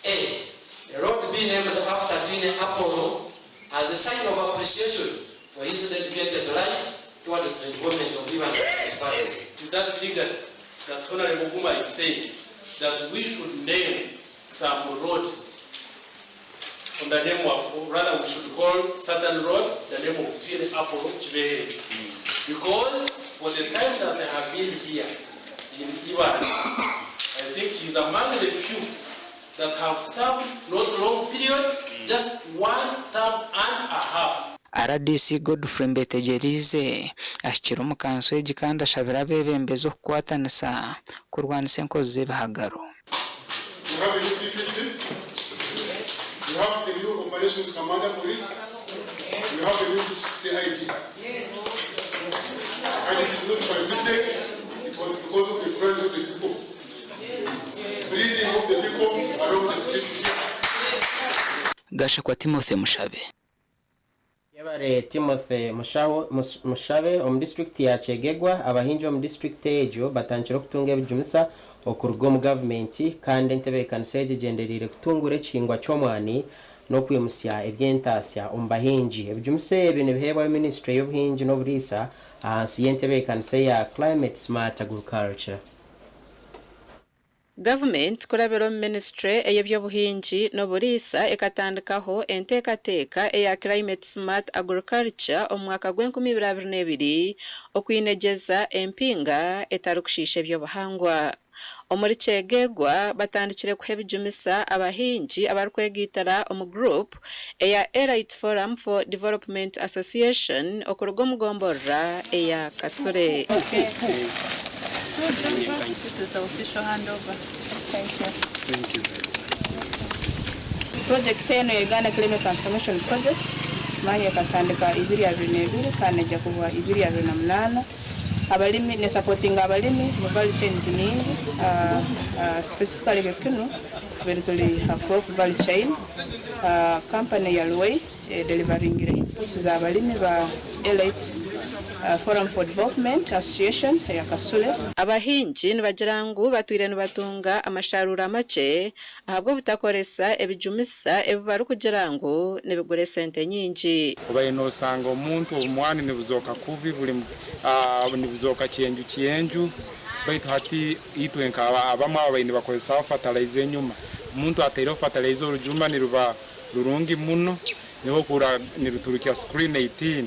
a road be named after Twine Apollo as a sign of appreciation for his dedicated life towards the development of Ivan municipality. Is that legacy that Honorable Guma is saying that we should name some roads on the name of, rather we should call certain road the name of Twine Apollo Chibehere. Because for the time that I have been here in Ivan, I think he's among the few that have served not long period, just 1 term and a half. RDC Godfrey Mbetegerize ashikira umukanso y'igikanda ashabira bebembezo kwatanisa kurwanisa enkozi z'ibihagaro. You have a new DPC, you have a new operations commander police, you have a new CID. And it is not by mistake, it was because of the presence of the people. Breathing of the people around the streets here. Gasha kwa Timothy Mushabe. Yabare Timothy Mushabe mu district ya Chegegwa abahinjo mu district ejo batangira kutunga ebijumisa okurugwa mu government kandi entebe kanseje genderire kutungure kingwa cyomwani no kwimusya ebyentasya umbahinji ebijumisa ebine bihebwa ministry y'obuhinji no burisa ahansi entebe kanse ya climate smart agriculture. Government kurabero ministry eyebyobuhinji no burisa ekatandikaho enteekateeka eya climate smart agriculture omwaka gw'2022 okwinegeza empinga etarukushisha ebyobuhangwa. Omuri Chegegwa batandikire kuhebijumisa abahinji abarkwegitara omu group eya Elite Forum for Development Association okuruga mugomborra eya Kasure. This is the official handover. Thank you. Thank you. Project 10 Uganda Climate Transformation Project. Manye katandika 2022 kaneja kuwa 2028. Abalimi ne supporting abalimi mu value chains nyingi specifically kino eventually crop value chain company ya Luwei delivering inputs za abalimi ba Elite Forum for Development Association ya Kasule. Abahinji nibagirangu batwire nibatunga amasharura make ahabwo butakoresa ebijumisa ebibaru kugirangu nibigure sente nyingi. Kubaino osanga omuntu omwani nibuzoka kubi buli nibuzoka kyenju baitu hati itwenka abamwe abaini bakozesa fertilizer enyuma omuntu atero fertilizer urujuma niruba rurungi muno niho kura niruturukia screen 18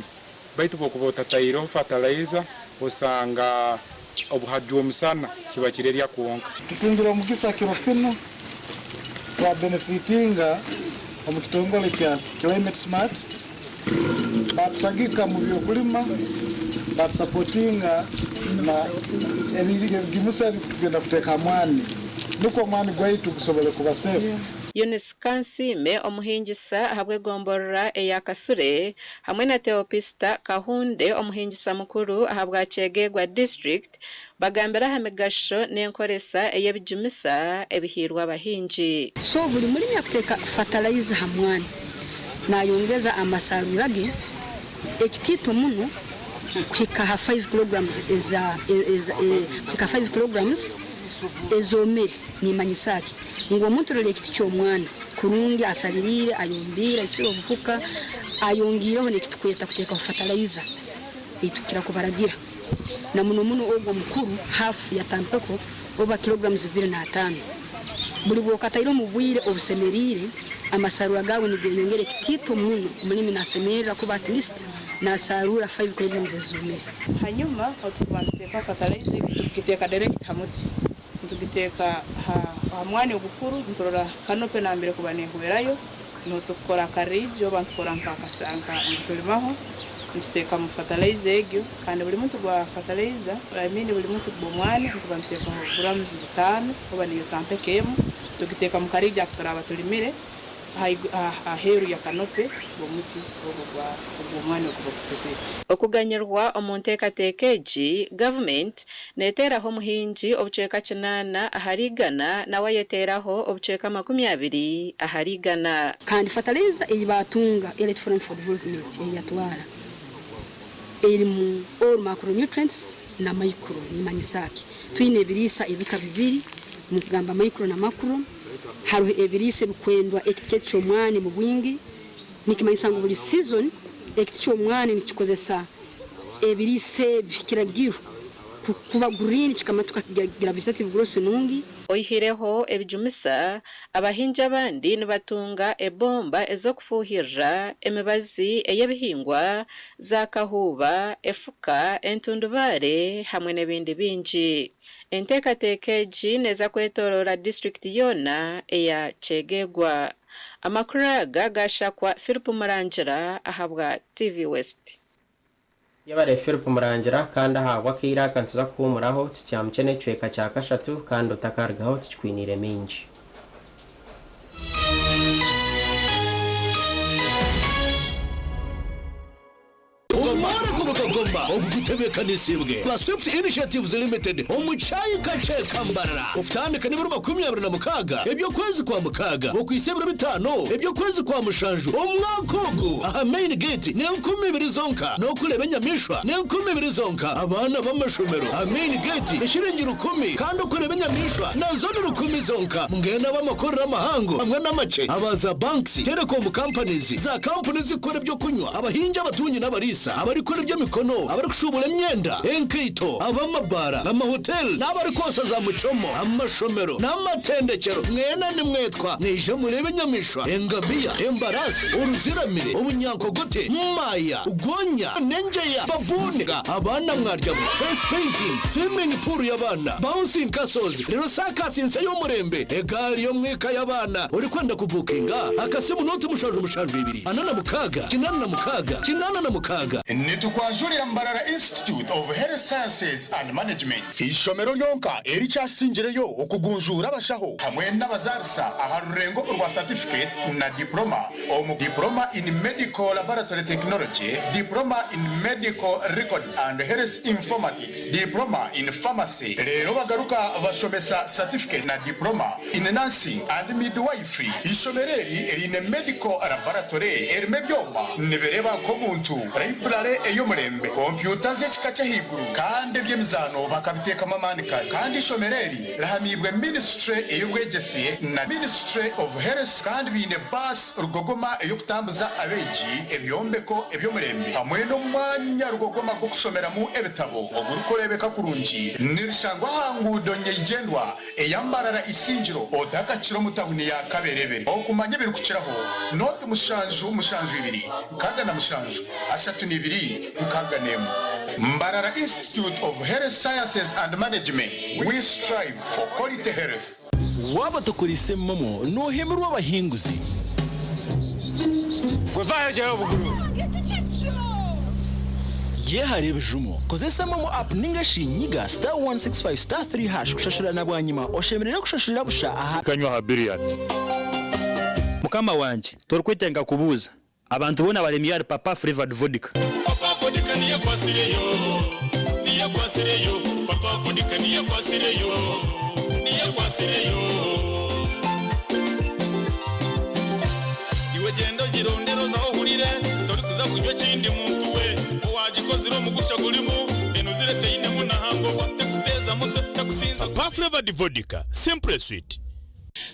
baitu bokubota tayiro fertilizer osanga obuhajumsana kiba kireria kuonka tutungira mukisa kiro kino kwa benefitinga omukitongole kya climate smart batusagika mu byokulima batusupportinga na ebigimusa tugenda kuteka mwani nuko mwani gwaitu kusobole kuba safe. Eunice Kansime omuhingisa habwe gomborra eya Kasure hamwe na Theopista Kahunde omuhingisa mukuru ahabwa Chegegwa district bagambira hamigasho n'enkoresa eyebijumisa ebihirwa abahinji. So buli mulimi yakuteka fertilizer hamwani nayongeza amasarura ge ekitito muno kwikaha 5 kilograms kwika 5 kilograms ezomere ni manyisaki ngo omuntu role kiti cy'omwana kurungi asalirire ayombira isiro bukuka ayongireho nekitukweta kuteka fertilizer itukira kubaragira na muno ogwo mukuru half ya tampeko over kilograms 25 buli bwokatairo mu bwire obusemerire amasarura gawe nigeyongere kitito muno mulimi nasemerera kuba at least nasarura 5 kilograms ezomere hanyuma otubanteka fertilizer tukiteka direct hamuti tugiteka hamwani ogukuru ntorora kanope nambere kubanehwerayo no tukora karije abantu koranka kasanga tulimaho ntuteka mu fertilizer egyo kandi buli muntu gwa fertilizer buli muntu gwa mwani tubanteka grams 5 oba niyo tampekemo tugiteka mu karija kutaraba tulimire aheru ya kanope bomuti obumwana okubukuze okuganyirwa omunteekateeka government neeteraho muhingi obucweka 8 aharigana nawe yeteraho obucweka 20 aharigana kandi fertilizer iyi batunga elite foreign for development yatwara irimu all macronutrients na micro ni manyisaki twine birisa ibika bibiri mu kugamba micro na macro haruhe ebirise bukwendwa ekitike cy'omwani mu bwingi nikimanyisa ngo buri season ekitike cy'omwani nikikozesa ebirise bikiragiru kuba green kikamatuka kigira vegetative growth nungi oyihireho ebijumisa abahinja abandi nibatunga ebomba ezo kufuhirra emibazi ey'ebihingwa za kahuba efuka entundubare hamwe n'ebindi bingi enteekateeka egi neza kwetorora district yona eya Chegegwa. Amakuru aga gashakwa Philip Murangira ahabwa TV West. Yabare Philip Murangira kandi ahabwa kira kantuza kumuraho tucyamukene cweka cya kashatu kandi utakargaho tukwinire minji. Gomba obutebeka nisibwe Plus Swift Initiatives Limited omuchayi kache kambarara ufutandika niburu 26 ebyo kwezi kwa mukaga okwisebura 5 ebyo kwezi kwa mushanju omwakogo aha main gate ne 12 zonka no kuleba nyamishwa ne 12 zonka abana b'amashomero aha main gate eshiringira 10 kandi kuleba nyamishwa na zone 10 zonka mungena b'amakorera amahango hamwe n'amace abaza banks telecom companies za companies zikora byo kunywa abahinja abatunyi n'abarisa abari kora byo mikono abari kushubura imyenda enkeito abamabara amahotel n'abari kosa za mucomo amashomero n'amatendekero mwena ni mwetwa nije murebe nyamishwa engabia embarasi uruziramire ubunyankogote maya ugonya nenjeya babunga abana mwarya face painting swimming pool y'abana bouncing castles rero sakasinse yo murembe egari yo mweka y'abana uri kwenda kubukinga akasimu note mushanju 2 anana mukaga kinana na mukaga nitukwanjurira Mbarara Institute of Health Sciences and Management ishomero lyonka eri cyasingireyo okugunjura abashaho hamwe n'abazarisa aharurengo urwa certificate na diploma in medical laboratory technology, diploma in medical records and health informatics, diploma in pharmacy. Rero bagaruka bashomesa certificate na diploma in nursing and midwifery. Ishomereri erine medical laboratory erime byoma nibereba ko muntu library eyomurembe computer z'ekikacha higuru kandi byemizano bakabiteka mamanika kandi ishomereri rahamibwe ministry ey'ubwegesiye na ministry of health kandi bine bus rugogoma eyokutambuza abeji ebyombeko ebyomurembe hamwe no mwanya rugogoma go kushomeramo ebitabo ogurukorebeka kurungi nirishangwa hangudo nyegendwa eyambarara isingiro odaka kiro mutahuni ya kaberebe okumanya birukukiraho note mushanju 2 kada na mushanju 32 kaganemu Mbarara Institute of Health Sciences and Management. We strive for quality health. Waba tukurise momo no hemerwa abahinguzi Gwazaye jayo buguru ye harebe jumo kozesa momo app ningashinyiga *165*3# kushashura nabwanyima oshemerera kushashurira busha aha kanywa habiriat mukama wanje torkwitenga kubuza abantu bona baremiyar papa flavored vodka papa vodka niye kwasireyo papa vodka niye kwasireyo iwe gendo girondero za ohurire tori kuza kunywa kindi muntu we owagikoziro mugusha gurimo enuzire teine munahango watekuteza muto takusinza papa flavored vodka simple sweet.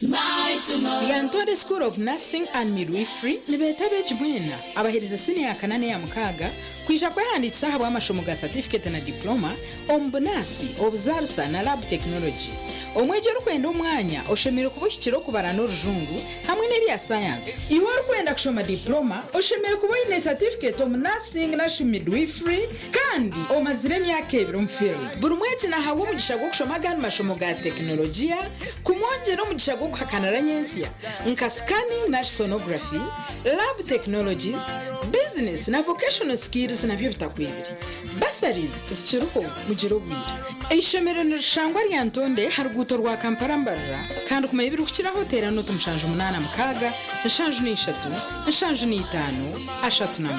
The Antode School of Nursing and Midwifery nibetabe jibwena abahereza senior ya kanane ya mukaga kwisha kwehanditsa habwa amashomo ga certificate na diploma ombunasi obuzarusa na lab technology omwejero kwenda umwanya oshemero kubushyikiro kubara n'urujungu hamwe n'ebya science iwe kwenda kushoma diploma oshemero kuboyine certificate of nursing na midwifery kandi omazire myaka 2 mu field buri mwezi na hawo mugisha go kushoma gani mashomo ga teknolojia kumwongera umugisha go kuhakanara nyensia nka scanning na sonography lab technologies business na vocational skills na byo bitakwibiri basaries zikiruho mugiro gwira ishomero nirishangwa rya Ntonde haruguto rwa Kampala mbarara kandi kuma ibiri kukiraho terano tumushanju 8 mukaga nashanju ni 3 nashanju ni 5 ashatu na 1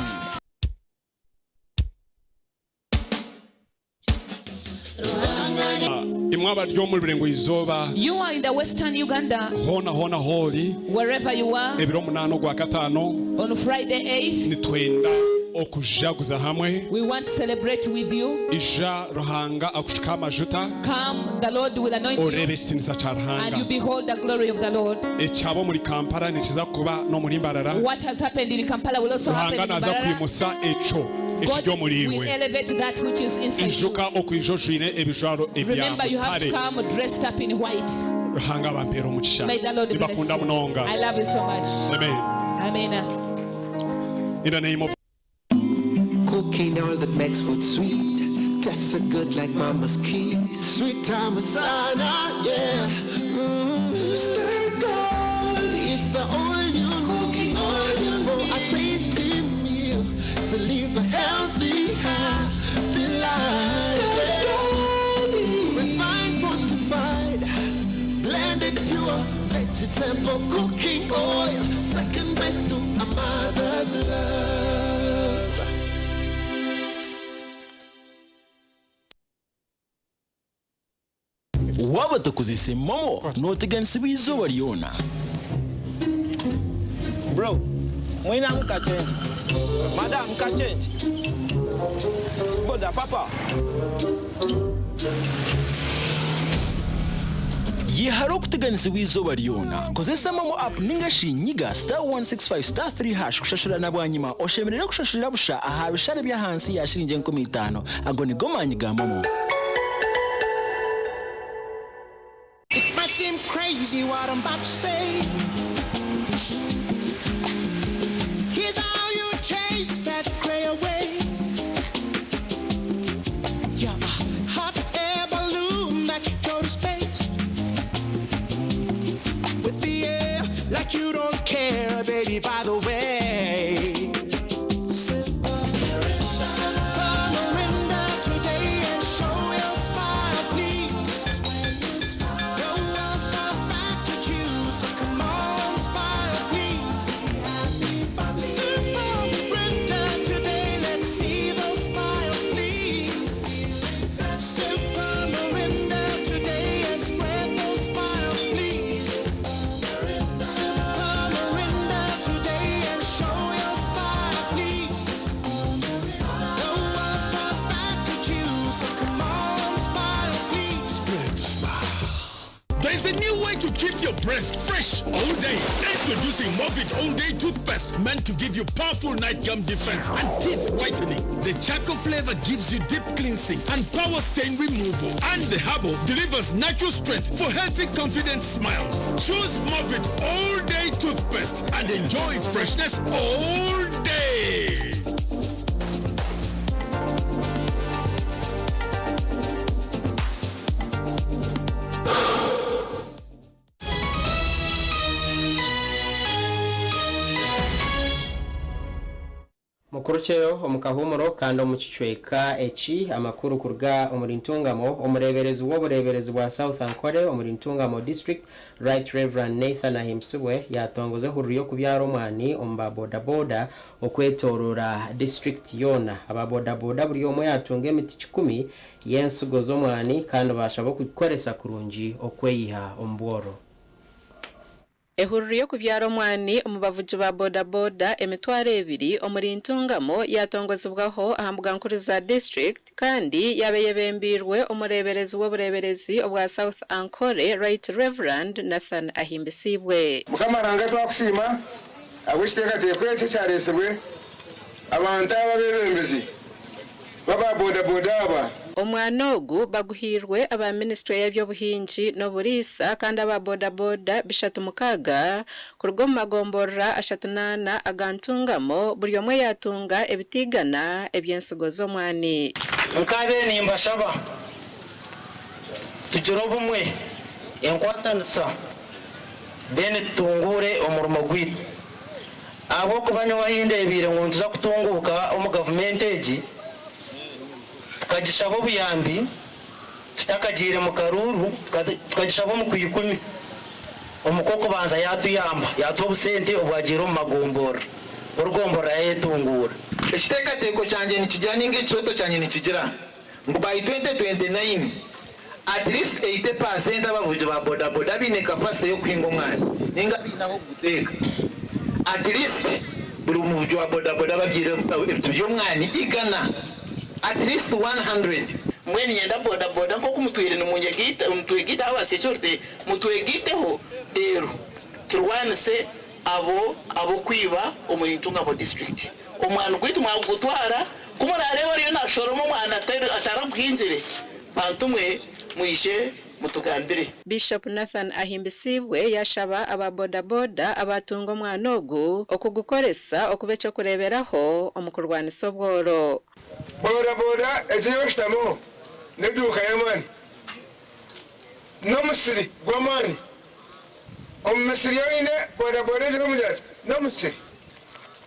imwaba ryo muri birengo izoba. You are in the western Uganda. Hona holi. Wherever you are. Ebiro 8 gwa gatano. On Friday 8th. Nitwenda okujaguza hamwe. We want to celebrate with you. Ija Ruhanga akushika amajuta. Come, the Lord will anoint you. And you behold the glory of the Lord. Echabo muri Kampala nikiza kuba no muri Mbarara. What has happened in Kampala will also happen in Mbarara. Ruhanga naza kwimusa echo. God will elevate that which is inside you. Remember, you have to come dressed up in white. May the Lord bless you. I love you so much. Amen. Amen. In the name of cooking, all that makes food sweet. Tastes so good like mama's kiss. Sweet Tamasana, yeah. Stir gold is the oil, cooking oil for a tasty meal. To live a healthy, happy life. Stir golden, refined, fortified, blended pure vegetable cooking oil. Second best to a mother's love. Waba tukuzise momo noteganisi bizuba ryona. Bro, mwina mka change. Madam, mka change. Boda, papa. Yiharo kuteganisi wizuba ryona. Kozesa momo app ningashinyiga *165*3# kushashura nabwanyima oshemerera kushashurira busha aha bishare bya hansi ya shirinje 15 agoni gomanyiga momo. It might seem crazy what I'm about to say. Here's how you chase that gray away. You're a hot air balloon that you go to space. With the air like you don't care, baby, by the way. Keep your breath fresh all day. Introducing Movit All Day Toothpaste, meant to give you powerful night gum defense and teeth whitening. The charcoal flavor gives you deep cleansing and power stain removal. And the herbal delivers natural strength for healthy, confident smiles. Choose Movit All Day Toothpaste and enjoy freshness all day. mukurukero omukahumuro kandi omukichweka eki amakuru kurga omurintungamo omureberezi w'obureberezi bwa South Ankole omurintungamo district Right Reverend Nathan Ahimsubwe yatongoze hururiyo kubyara omwani omba boda boda okwetorora district yona aba boda boda buri omwe yatunga emiti 10 yensugo z'omwani kandi bashabo kukoresa kurungi okweyiha ombworo. Ehururiyo kubyara omwani omubavuji ba boda boda emitwaro 2 omurintungamo yatongozebwaho ahambuga nkuru za district kandi yabeyebembirwe omureberezi w'obureberezi obwa South Ankole Right Reverend Nathan Ahimbisibwe. Mukamaranga twakusima abishiteka tekwese cyaresebwe abantu ababebembezi baba boda boda aba omwana ogu baguhirwe aba ministry y'ebyobuhingi n'oburisa kandi aba boda boda bishatu mukaga kurgo magomborra ashatunana agantungamo buri omwe yatunga ebitigana ebyensigo z'omwani nkabe nimbashaba tujiro bumwe enkwatanisa deni tungure omurimo gwitu abo kubanya wahinde ebire ngo ntuza kutunguka omu government egi tukagishaba obuyambi tutakagire mu karuru tukagishaba mu kuyikumi omukoko banza yatuyamba yatuha obusente obwagira omu magombora orugombora yayetungura ekiteekateeko kyanje nikigira ninga ekiroto kyanje nikigira ngu by 2029 at least 80% abavugi ba bodaboda biine capacity y'okuhinga omwani ninga biinaho guteeka at least buli muvugi wa bodaboda babyire ebintu by'omwani igana at least 100 mweni nyenda bodaboda nk'oku mutwire mutwegite aho security mutwegiteho rero turwanise abo kwiba omuntu ngabo district omwana gwitu mwagutwara kumurareba ariyo nashoroma omwana ataraguhinjire bantumwe mwishe mutugambire. Bishop Nathan ahimbisibwe yashaba ababodaboda abatunga omwana ogu okugukoresa okubeca kureberaho omukurwanisa obworo. Bodaboda ekiyo shitamo neduka y'amani n'omusiri gw'amani omumisiri yoine bodaboda ekiro mujaji n'omusiri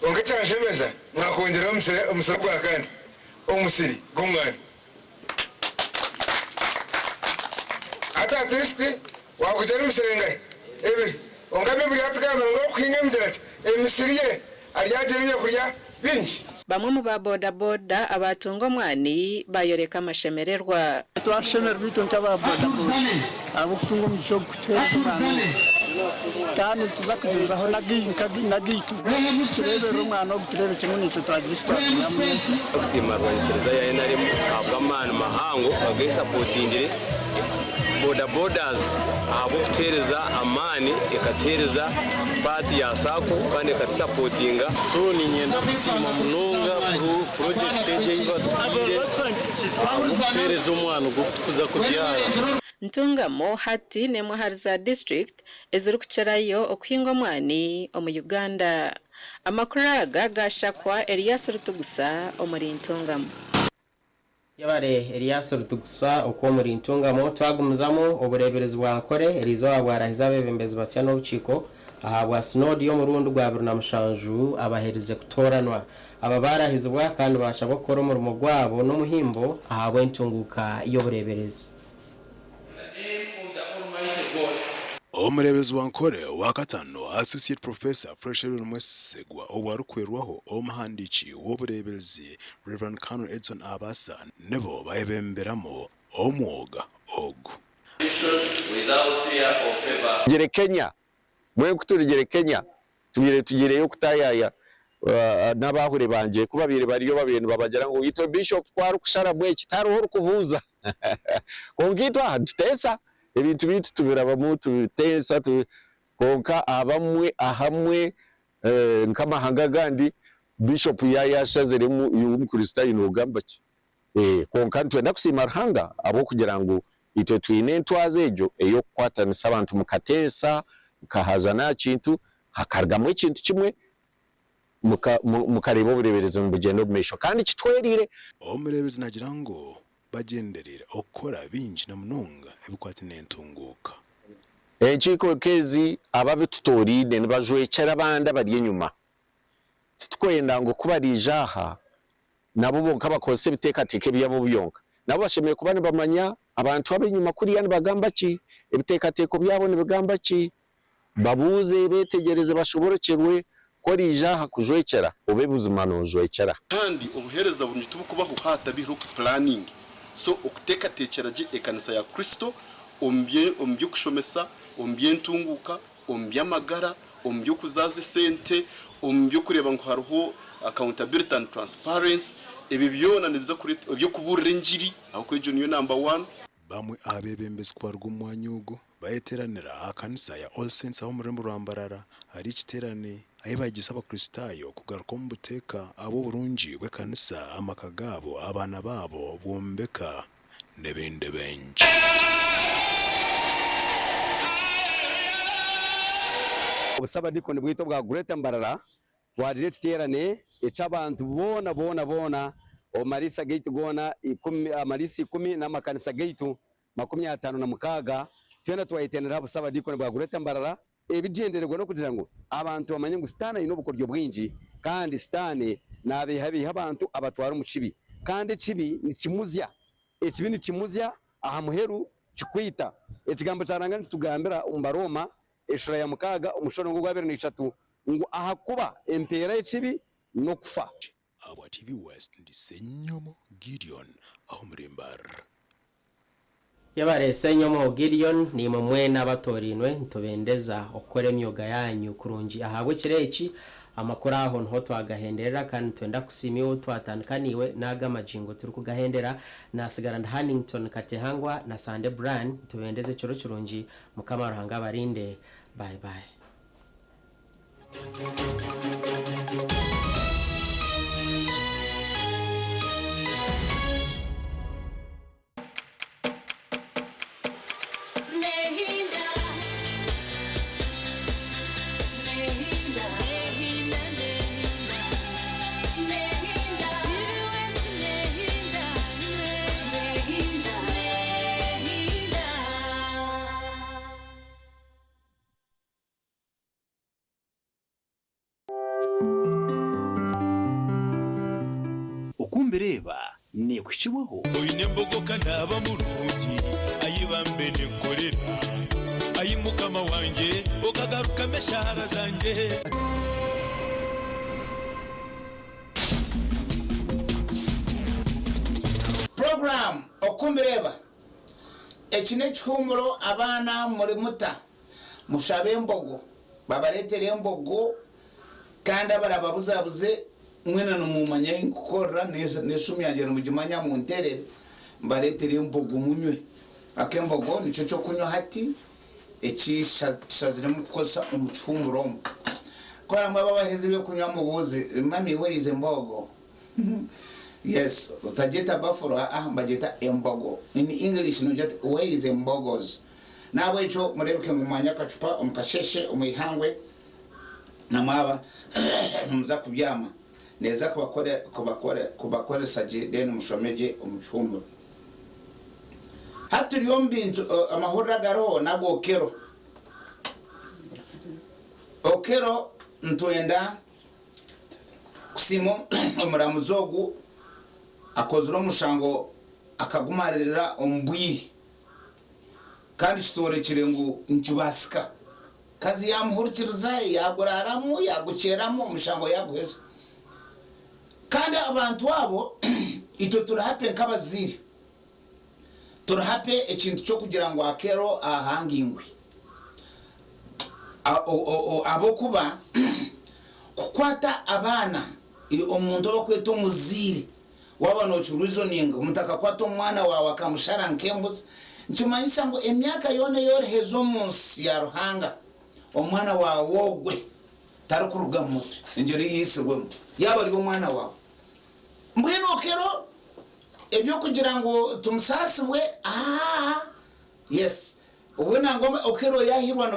onke kyanshemeza mwakongera omusiri gwa kandi omusiri gw'omwana ata atleast wakugera omusiri ngai ebiri onka bibiri atugambira ngo okuhinga mujaji emisiri ye aryagera ebyokurya bingi. Bamwe mu babodaboda abatunga omwani bayoreka amashemererwa. Twashemererwa itwe nk'ababodaboda abo kutunga omugisha ogukutera omwana kandi tuza kugezaho nagitu turebera omwana oguturebe kimwe nitwe twagira isitwatiramu okusiima arwanyisiriza yaye narimu ahabwa amaani mahango agesapotingire bodabodas ahabw'okuteereza amaani ekateereza paati ya saako kandi ekatusapotinga so ninyenda kusiima munonga purojekiti egi ei batugire ahabw'okuteereza omwana ogw'okutukuza kubyara. Ntungamo hati nemwe hari za district eziri kukyerayo okuhinga omwani omu Uganda. Amakuru aga gashakwa Elias Rutugusa omuri Ntungamo. Yabare Elias Rutugusa okwo muri Ntungamo twagumuzamo obureberezi bwa nkore erizo abwarahiza bebembezi batya n'obukiiko ahabwa sinodi yo murundi gwa 2007 abaherize kutoranwa aba barahizibwa kandi bashaka gukora umurimo gwabo n'umuhimbo ahabwe ntunguka y'obureberezi. Omureberezi wa nkore wa gatano Associate Professor Fresheron Mwesegwa owarukwerwaho omuhandiki w'obureberezi Reverend Colonel Edson Abasa nebo bayebemberamo omwoga ogu. Jere Kenya mwe kuturigere Kenya tugireyo kutayaya n'abahure banje kubabire bariyo babintu babagera ngo yitwa Bishop kwaru kushara mwe kitaruho kubuza kongitwa dutesa ebintu bitu tubiraba mu tutesa konka abamwe ahamwe nkamahanga gandi Bishop yashazere mu Kristo inogamba ki konka twenda kusima ruhanga abo kugira ngo ito twine twazejo eyo kwatanisa abantu mukatesa kahazana kintu hakargamwe kintu kimwe mukareba ubureberezi mu bugendo bw'imesho kandi kitwerire omureberezi nagira ngo bagenderera okora bingi na munonga ebikwati n'entunguka ekiko kezi ababitutoride nibajwekera abandi bari inyuma titwenda ngo kubarijaha nabo bonka bakose bitekateke byabo byonka nabo bashemeye kuba bamanya abantu abenyuma kuri yani bagamba ki ebitekateko byabo nibagamba ki babuze betegereze bashoborokerwe korijaha kujwekera obebuzima nojwekera kandi obuhereza bunyitu bukubaho hatabiho planning so okutekatekera je ekanisa ya Kristo ombye kushomesa ombye ntunguka ombye amagara ombye kuzaza sente ombye kureba ngo hariho accountability and transparency ebi byona nibiza kuri byo kuburira injiri aho kwejo niyo number 1 bamwe abebembezi kwarwa umwanyugo bayeteranira akanisa ya All Saints aho muri Rurambarara ari kiterane aho bagize abakristayo kugaruka mu buteka abo burungi bw'ekanisa amakagabo abana babo bombeka nebende benshi. Obusaba dikoni bwito bwa Great Mbarara twarije kiterane ecabantu bona omarisa gate gona 10 amarisi 10 n'amakanisa gate 56 twena twayitenera busaba dikoni bwa Great Mbarara ebigendererwa no kugira ngo abantu bamanye ngo sitana ino bukoryo bwinji kandi sitane nabe habi abantu abatwara umucibi kandi ekibi nikimuzya aha muheru kikwita ekigambo kyaranga nitugambira umbaroma eshura ya mukaga umushoro ngo gwabere n'ishatu ngo ahakuba empera ekibi no kufa abo TV West ndisenyomo Gideon aho murembar yabare senyomo Gideon ni mumwe n'abatorinwe ntubendeza okore emyoga yanyu kurungi ahabwe kireki amakuru aho nho twagahenderera kandi twenda kusimiyo twatandukaniwe naga majingo turi kugahendera nasigara Hannington Katehangwa na Sande Brand tubendeze cyo kirungi mukamaro hanga barinde bye bye. Okumbereba ne kukibaho oyine mbogoka naba mulungi ayibambe ne kolera ayimukama wanje okagaruka meshara zanje program Okumbereba ekine cyumuro abana muri muta mushabe embogo babaretere embogo kandi abarababuzabuze mwena no mumanya inkora nesumi yagera mu gimanya mu nterere mbaretere embogo munywe akembogo nico cyo kunywa hati ekishazire mu kosa umucumburo kwa mwa babaheze byo kunywa mu buzi mami werize embogo yes utajeta buffalo mbajeta embogo in English no jet werize embogos nabo ico murebeke mu mwanya kacupa umukasheshe umuyihangwe namaba muza kubyama neza kubakore saje deni mushomeje umucumburo haturi yombintu amahurra garo nago okero ntwenda kusimo umuramuzogu akozura mushango akagumarira ombwi kandi store kirengu ncubasika kazi yamuhurukiriza yaguraramu yaguceramo umushango yaguheza kandi abantu abo ito turahape nk'abaziri turahape ekintu cyo kugira ngo akero ahangingwe abo kuba kukwata abana omuntu bakweta omuziri wabano reasoning mutaka kwata omwana wawe akamushara nkembuzi nchimanyisa ngo emyaka yone yorehezo munsi ya ruhanga omwana wawe wogwe tarukuruga mutu njeri yisirwemo yaba ari omwana wawe mbwino okero ebyo kugira ngo tumusasibwe yes ubona ngoma okero yahirwa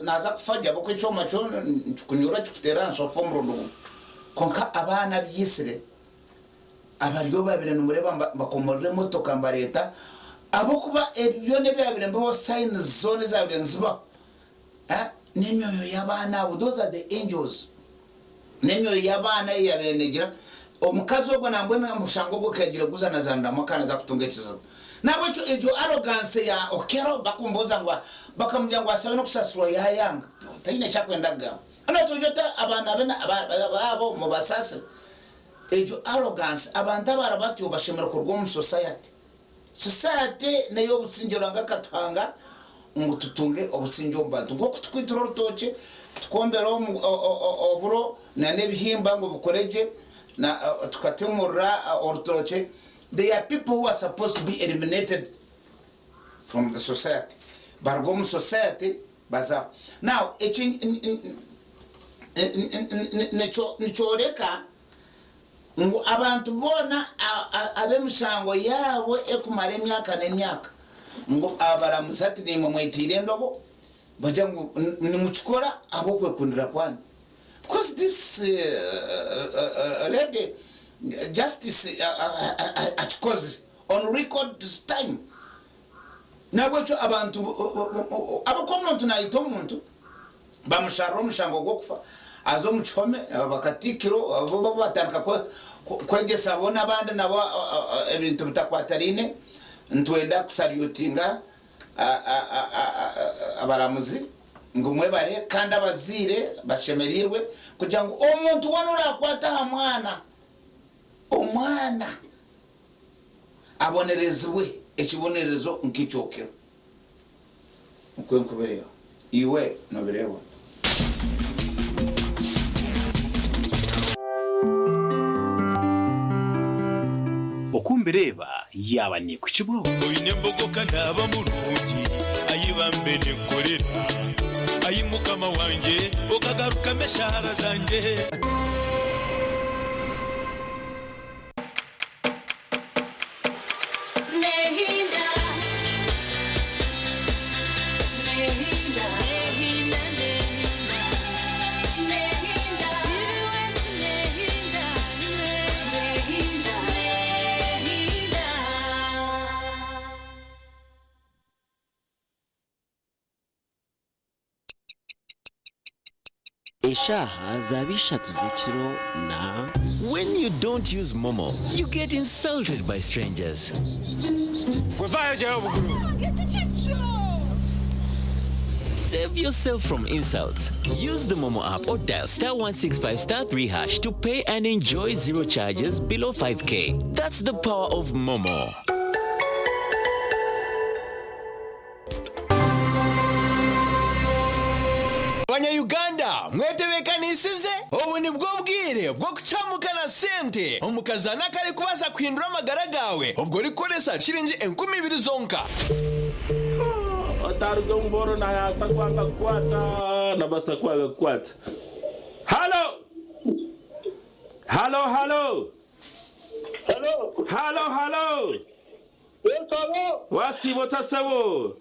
naza kufajja boko icyoma cyo kunyura kikutera nsofo murundo konka abana byisire abaryo babire numureba bakomorere motoka mbareta abo kuba ebyo ne byabire mbo sign zone zabire nziba nemyoyo yabana those are the angels nemyoyo yabana yabire negira omukazi ogwo nambwena mushango gwo kagira guzana zanda makana za kutunga kizo nabo cyo ejo arrogance ya okero bakumboza ngo bakamujya ngo asabe no kusasura ya yanga tayine cyakwendaga ana tujota abana bena abo mu basase ejo arrogance abantu abarabati bashimira kurwo mu society nayo busingiro ngakatwanga ngo tutunge obusinjo bantu ngo kutukwitira rutoke tukombera oburo na nebihimba ngo bukoreje na tukatemura orutoke. They are people who are supposed to be eliminated from the society. Bargom society baza. Now, nichoreka ngo abantu bona abemushango yabo ekumara emyaka n'emyaka ngo abaramusati ni mu mwitire ndobo baje ngo nimuchikora abo kwekundira kwani. Because this lady justice achikoze on record this time nabwo cyo abantu abakomuntu nayito umuntu bamusharo mushango gwo kufa azo muchome bakatikiro abo batanka kwegesa abona abandi nabo ebintu bitakwatarine ntwenda kusalutinga abaramuzi ngumwe bare kandi abazire bashemerirwe kugira ngo omuntu wonora kwata omwana abonerezwe ekibonerezo nk'icyokero nkwenkubereyo iwe nobereyo okumbireba yaba ni ku kibuga oyine mbogoka naba mulungi ayibambe nekolera ayimukama wanje okagaruka meshara zanje Eshaha zabisha tuzechiro na. When you don't use Momo, you get insulted by strangers. Save yourself from insults. Use the Momo app or dial *165*3# to pay and enjoy zero charges below 5K. That's the power of Momo. Uganda mwetebekanisize ubu ni bwo bwire bwo kucamukana sente omukazana kari kubaza kwindura amagara gawe ubwo rikoresa shiringi 20,000 zonka otardo mboro na yasa kwanga kwata na basa kwanga kwata. Hello hello hello hello hello hello yes hello wasibo tasewo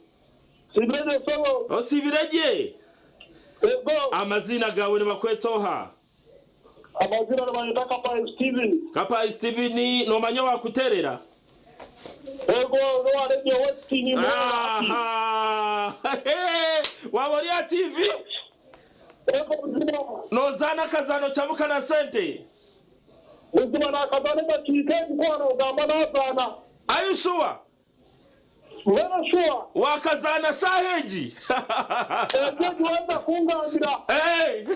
sibere sewo osibireje amazina gawe nibakwetoha amazina n'abanyita Kapa Steven no manyo wakuterera ego no arebye westini wabori ya TV ego no zana kazano chamuka na sente uzima na kazano bakike kwano gamba nazana are you sure? Wewe sure? Wakazana shaheji. Tuweza kungangira. Hey.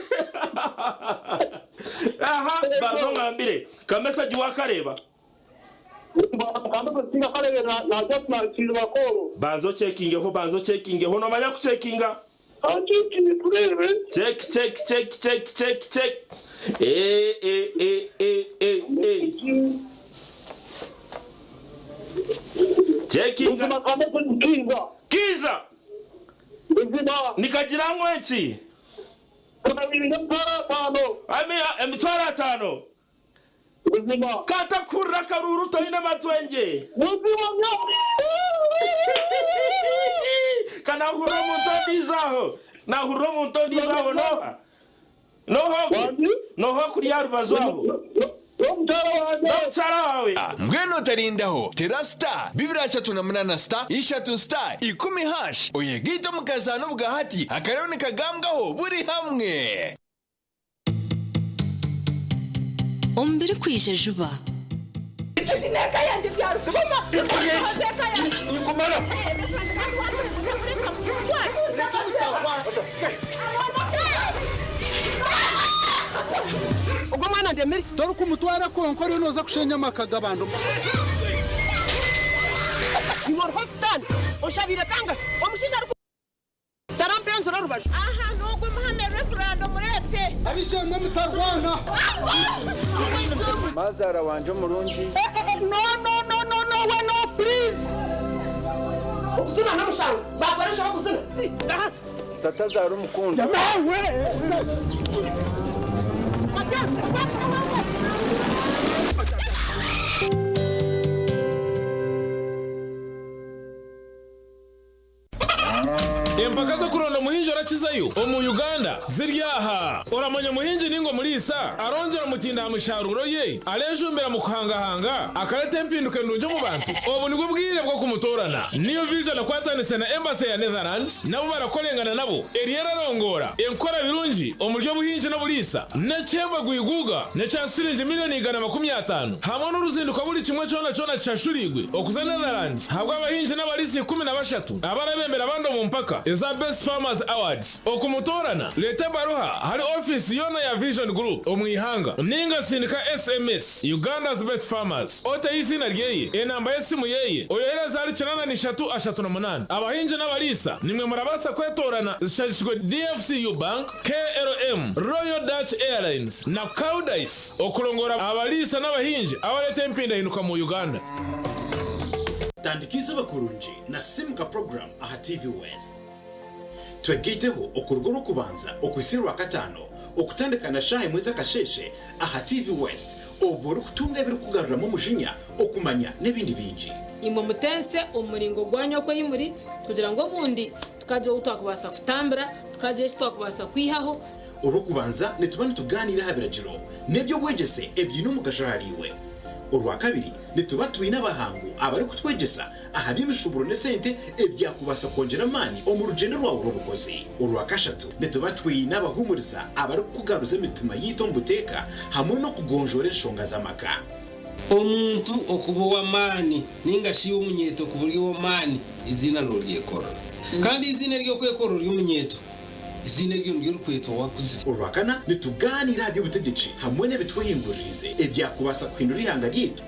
Aha, bazo ngambire. Kamesa jiwakareba. Kamesa singakareba na just na chizwa koro. Banzo checking ho no manya ku checkinga. Checking turebe. Check. Checking Kiza Nikajirango echi emitwara tano Kata kurra karuru toine matwenje Kana huromu ntondizaho Na huromu ntondizaho Noho kuri yarubazwaho Mweno tarindaho Terasta Bibira chatu na mnana star Ishatu star Ikumi hash Oyegito mkazano bugahati Akareo kagamgaho Buri hamwe Ombere kwije juba Neka yandi byaru Nikumara Ugo mwana ndemeri dore ko mutwara konkore noza kushenya makaga bantu Ngor hostan oshabire kanga omushinja tarampenzo rubaje aha nugwe muhane referendum murete abishemwe mutarwana Mazara wanje murungi No we no please Ukuzuna namushawe bakoresha bakuzuna Tatazara umukundo empaka zo kuronda muhinji orakizayo omu Uganda ziryaha oramanya muhinji ningo mulisa arongera mutinda musharuro ye alejumbera mu kuhangahanga akaleta empinduke ndunje mu bantu obu nibwo bwire bwo kumutorana niyo vision akwatanise na embassy ya Netherlands nabo barakolengana nabo eriera rongora enkora birungi omuryo buhinji no bulisa na chemba guiguga na cha siringi miliyoni 150 hamwe n'uruzinduko buri kimwe cyona cyashurigwe okuza Netherlands habwa abahinji n'abalisi 13 abarabembera bando mu mpaka eza Best Farmers Awards okumutorana leta baruha hari office yona ya Vision Group omwihanga ninga sindika SMS Uganda's Best Farmers ota izina ryeye enamba yesimu yeye oyohereza ari 9338 abahinji n'abalisa nimwe murabasa kwetorana zishashishwe DFCU Bank KLM Royal Dutch Airlines na Caudice okulongora abalisa n'abahinji abaleta empinda hinuka mu Uganda. Tandikisa bakurunji na Simka program aha TV West. Twegiteho okurugo rukubanza okwisiro wa katano okutandikana shahe mweza kasheshe aha TV West oboro kutunga biri kugarura mu mujinya okumanya nebindi binji. Imo mutense umuringo gwanyo ko yimuri kugira ngo bundi tukaje utakubasa kutambira tukaje twakubasa kwihaho urukubanza nitubane tuganira habiragiro nebyo bwegese ebyino mugashahariwe. Urwa kabiri nitubatuye n'abahangu abari kutwegesa ahabye imishuburo ne sente ebyakubasa kongera mani omurugendo rwawo rubukozi. Urwa kashatu nitubatuye n'abahumuriza abari kugaruza imitima yito mbuteka hamwe no kugonjora enshonga z'amaka. Omuntu okubowa mani ningashi umunyeto kuburyo wo mani izina n'uryekora kandi izina ryo kwekora ry'umunyeto izina ryo rukwetwa wakuze. Urwa kana nituganira by'ubutegetsi hamwe n'ebitweyingurize ebyakubasa kwindura ihanga ryito